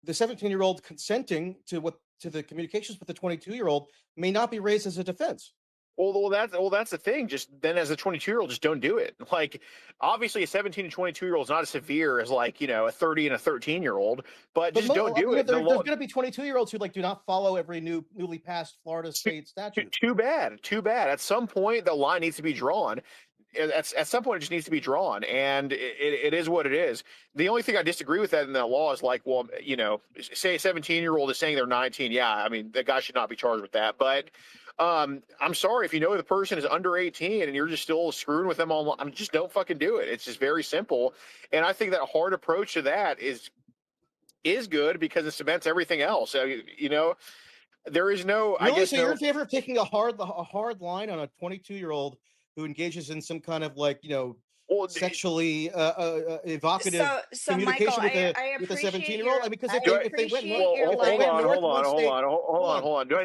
the 17-year-old consenting to the communications with the 22-year-old may not be raised as a defense. Well, that's the thing. Just then, as a 22-year-old, just don't do it. Like, obviously, a 17 and 22-year-old is not as severe as like a 30 and a 13-year-old, but just don't do it. There's going to be 22-year-olds who like do not follow every newly passed Florida state statute. Too bad. Too bad. At some point, the line needs to be drawn. At some point, it just needs to be drawn, and it is what it is. The only thing I disagree with that in the law is like, well, say a 17-year-old is saying they're 19. Yeah, I mean, the guy should not be charged with that. But I'm sorry, if you know the person is under 18 and you're just still screwing with them online, just don't fucking do it. It's just very simple. And I think that hard approach to that is good because it cements everything else. There is no. Really? I guess so no, you're in favor of taking a hard line on a 22-year-old who engages in some kind of like sexually evocative So communication Michael, with I a appreciate 17-year-old? your I mean, because I if they went appreciate north, your if they line went of north one state, hold on. Do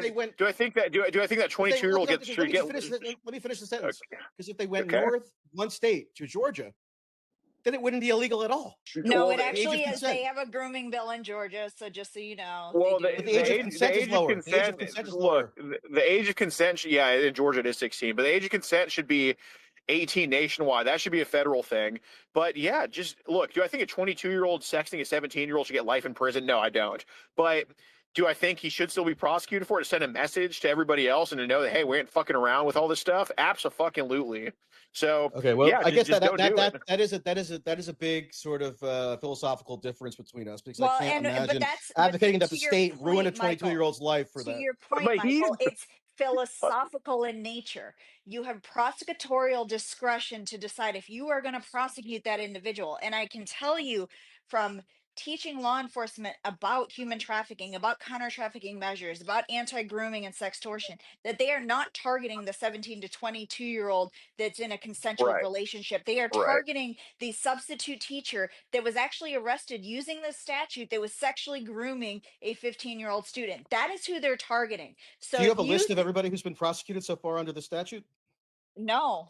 I think that 22-year-old gets let me just finish let me finish the sentence. Because if they went Okay. north one state to Georgia, then it wouldn't be illegal at all. No, Well, it the actually age of is. They consent. have a grooming bill in Georgia, so just so you know, Well, they do. But the age of consent is lower. The age of consent is lower. Look, the age of consent, yeah, in Georgia it is 16, but the age of consent should be 18 nationwide. That should be a federal thing. But yeah, just look, do I think a 22-year-old sexting a 17-year-old should get life in prison? No, I don't. But do I think he should still be prosecuted for it to send a message to everybody else and to know that, hey, we ain't fucking around with all this stuff? Absolutely. So Okay, well, yeah, I guess just don't do it. that is a big sort of philosophical difference between us because I Well, can't but imagine but advocating that the to your state ruin a point, Michael. 22-year-old's life for To that. your point, But he's Michael, it's philosophical in nature. You have prosecutorial discretion to decide if you are going to prosecute that individual. And I can tell you from teaching law enforcement about human trafficking, about counter trafficking measures, about anti grooming and sextortion, that they are not targeting the 17 to 22-year-old that's in a consensual right, relationship. They are right. targeting the substitute teacher that was actually arrested using the statute that was sexually grooming a 15-year-old student. That is who they're targeting. Do So you have if a you list of everybody who's been prosecuted so far under the statute? no,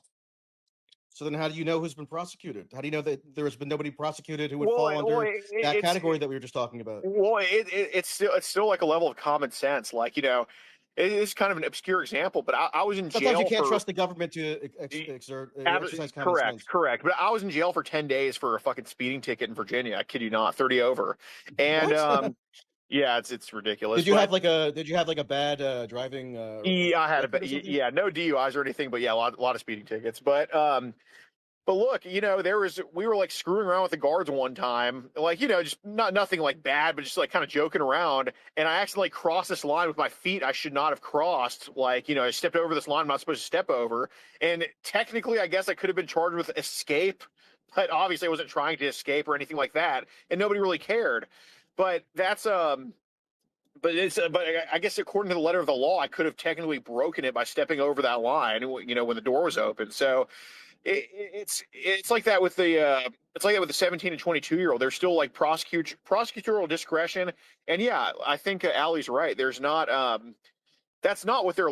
So then how do you know who's been prosecuted? How do you know that there has been nobody prosecuted who would Well, fall under that it's category that we were just talking about? well, it's still like a level of common sense. Like it's kind of an obscure example, but I was in Sometimes you jail can't for trust the government to exercise common sense. correct. But I was in jail for 10 days for a fucking speeding ticket in Virginia. I kid you not, 30 over, and What? yeah, it's ridiculous. Did you but have like a bad driving yeah, I had record or something? yeah, no DUIs or anything, but yeah, a lot of speeding tickets, But look, we were like screwing around with the guards one time, like, just nothing like bad, but just like kind of joking around. And I accidentally crossed this line with my feet I should not have crossed. Like, I stepped over this line I'm not supposed to step over. And technically, I guess I could have been charged with escape, but obviously I wasn't trying to escape or anything like that. And nobody really cared. But but I guess according to the letter of the law, I could have technically broken it by stepping over that line, when the door was open. So, it's like that with the 17 and 22-year-old. There's still like prosecutorial discretion, and yeah, I think Allie's right. There's not that's not what they're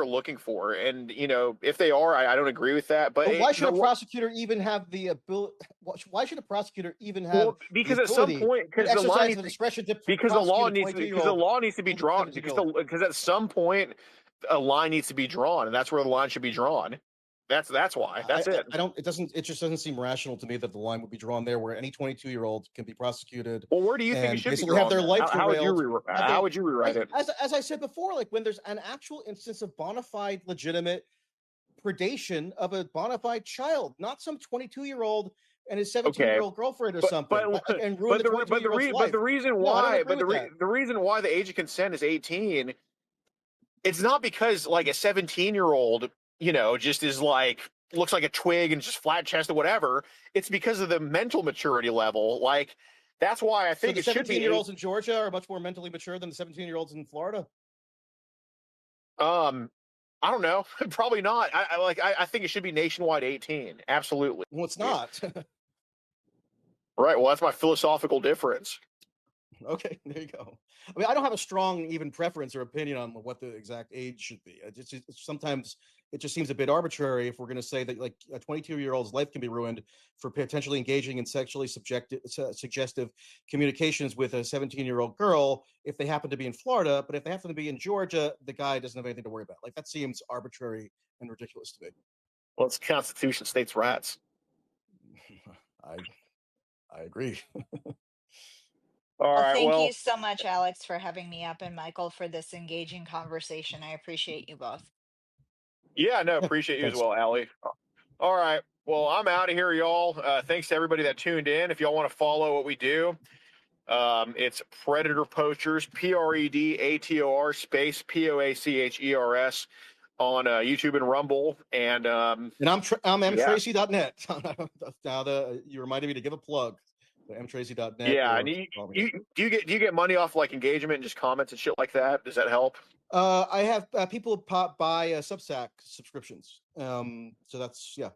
looking for, and if they are, I don't agree with that. But why should a prosecutor even have the ability? Why should a prosecutor even have because the at some ability point, to exercise the discretion to because the law prosecute a needs because the 22-year-old law needs to be over drawn 17-year-old? because at some point a line needs to be drawn, and that's where the line should be drawn. That's why. That's it. It just doesn't seem rational to me that the line would be drawn there where any 22-year-old can be prosecuted. Well, where do you think it and should be basically drawn? have their life How would you derailed. how would you rewrite it? As I said before, like when there's an actual instance of bona fide, legitimate predation of a bona fide child, not some 22-year-old and his 17-year-old girlfriend or something, and ruin the 22-year-old's life. But the reason No, I why, don't agree with that. the reason why the age of consent is 18, it's not because like a 17-year-old, just is like looks like a twig and just flat chested, whatever. It's because of the mental maturity level. Like that's why I think So it should be. 17-year-olds in Georgia are much more mentally mature than the 17-year-olds in Florida. I don't know. Probably not. I think it should be nationwide 18. Absolutely. Well, it's not. Right. Well, that's my philosophical difference. Okay, there you go. I mean, I don't have a strong even preference or opinion on what the exact age should be. Sometimes it just seems a bit arbitrary if we're going to say that like a 22-year-old's life can be ruined for potentially engaging in sexually suggestive communications with a 17-year-old girl if they happen to be in Florida, but if they happen to be in Georgia, the guy doesn't have anything to worry about. Like that seems arbitrary and ridiculous to me. Well, it's Constitution states rights. I agree. All Well, right. thank Well, you so much, Alex, for having me up, and Michael for this engaging conversation. I appreciate you both. yeah, no, Yeah, appreciate you as thanks. well, Allie. All right. Well, I'm out of here, y'all. Thanks to everybody that tuned in. If y'all want to follow what we do, it's Predator Poachers, PREDATOR space POACHERS on YouTube and Rumble. And I'm mtracy.net. Now you reminded me to give a plug. mtracy.net. yeah, and do you get money off like engagement and just comments and shit like that? Does that help? I have people buy Substack subscriptions. So that's yeah.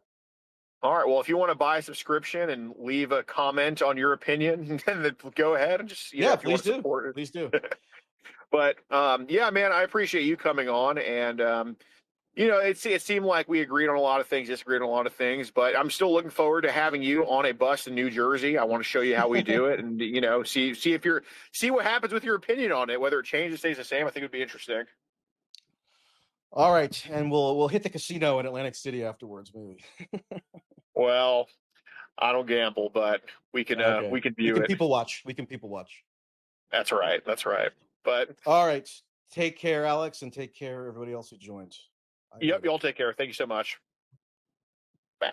All right. Well, if you want to buy a subscription and leave a comment on your opinion, then go ahead and just if you want to support it, please do. But yeah, man, I appreciate you coming on, and it seemed like we agreed on a lot of things, disagreed on a lot of things, but I'm still looking forward to having you on a bus in New Jersey. I want to show you how we do it, and see what happens with your opinion on it, whether it changes, stays the same. I think it would be interesting. All right, and we'll hit the casino in Atlantic City afterwards, maybe. Well, I don't gamble, but we can view it. People watch. We can people watch. That's right. But all right, take care, Alex, and take care everybody else who joined. Yep, y'all take care. Thank you so much. Bye.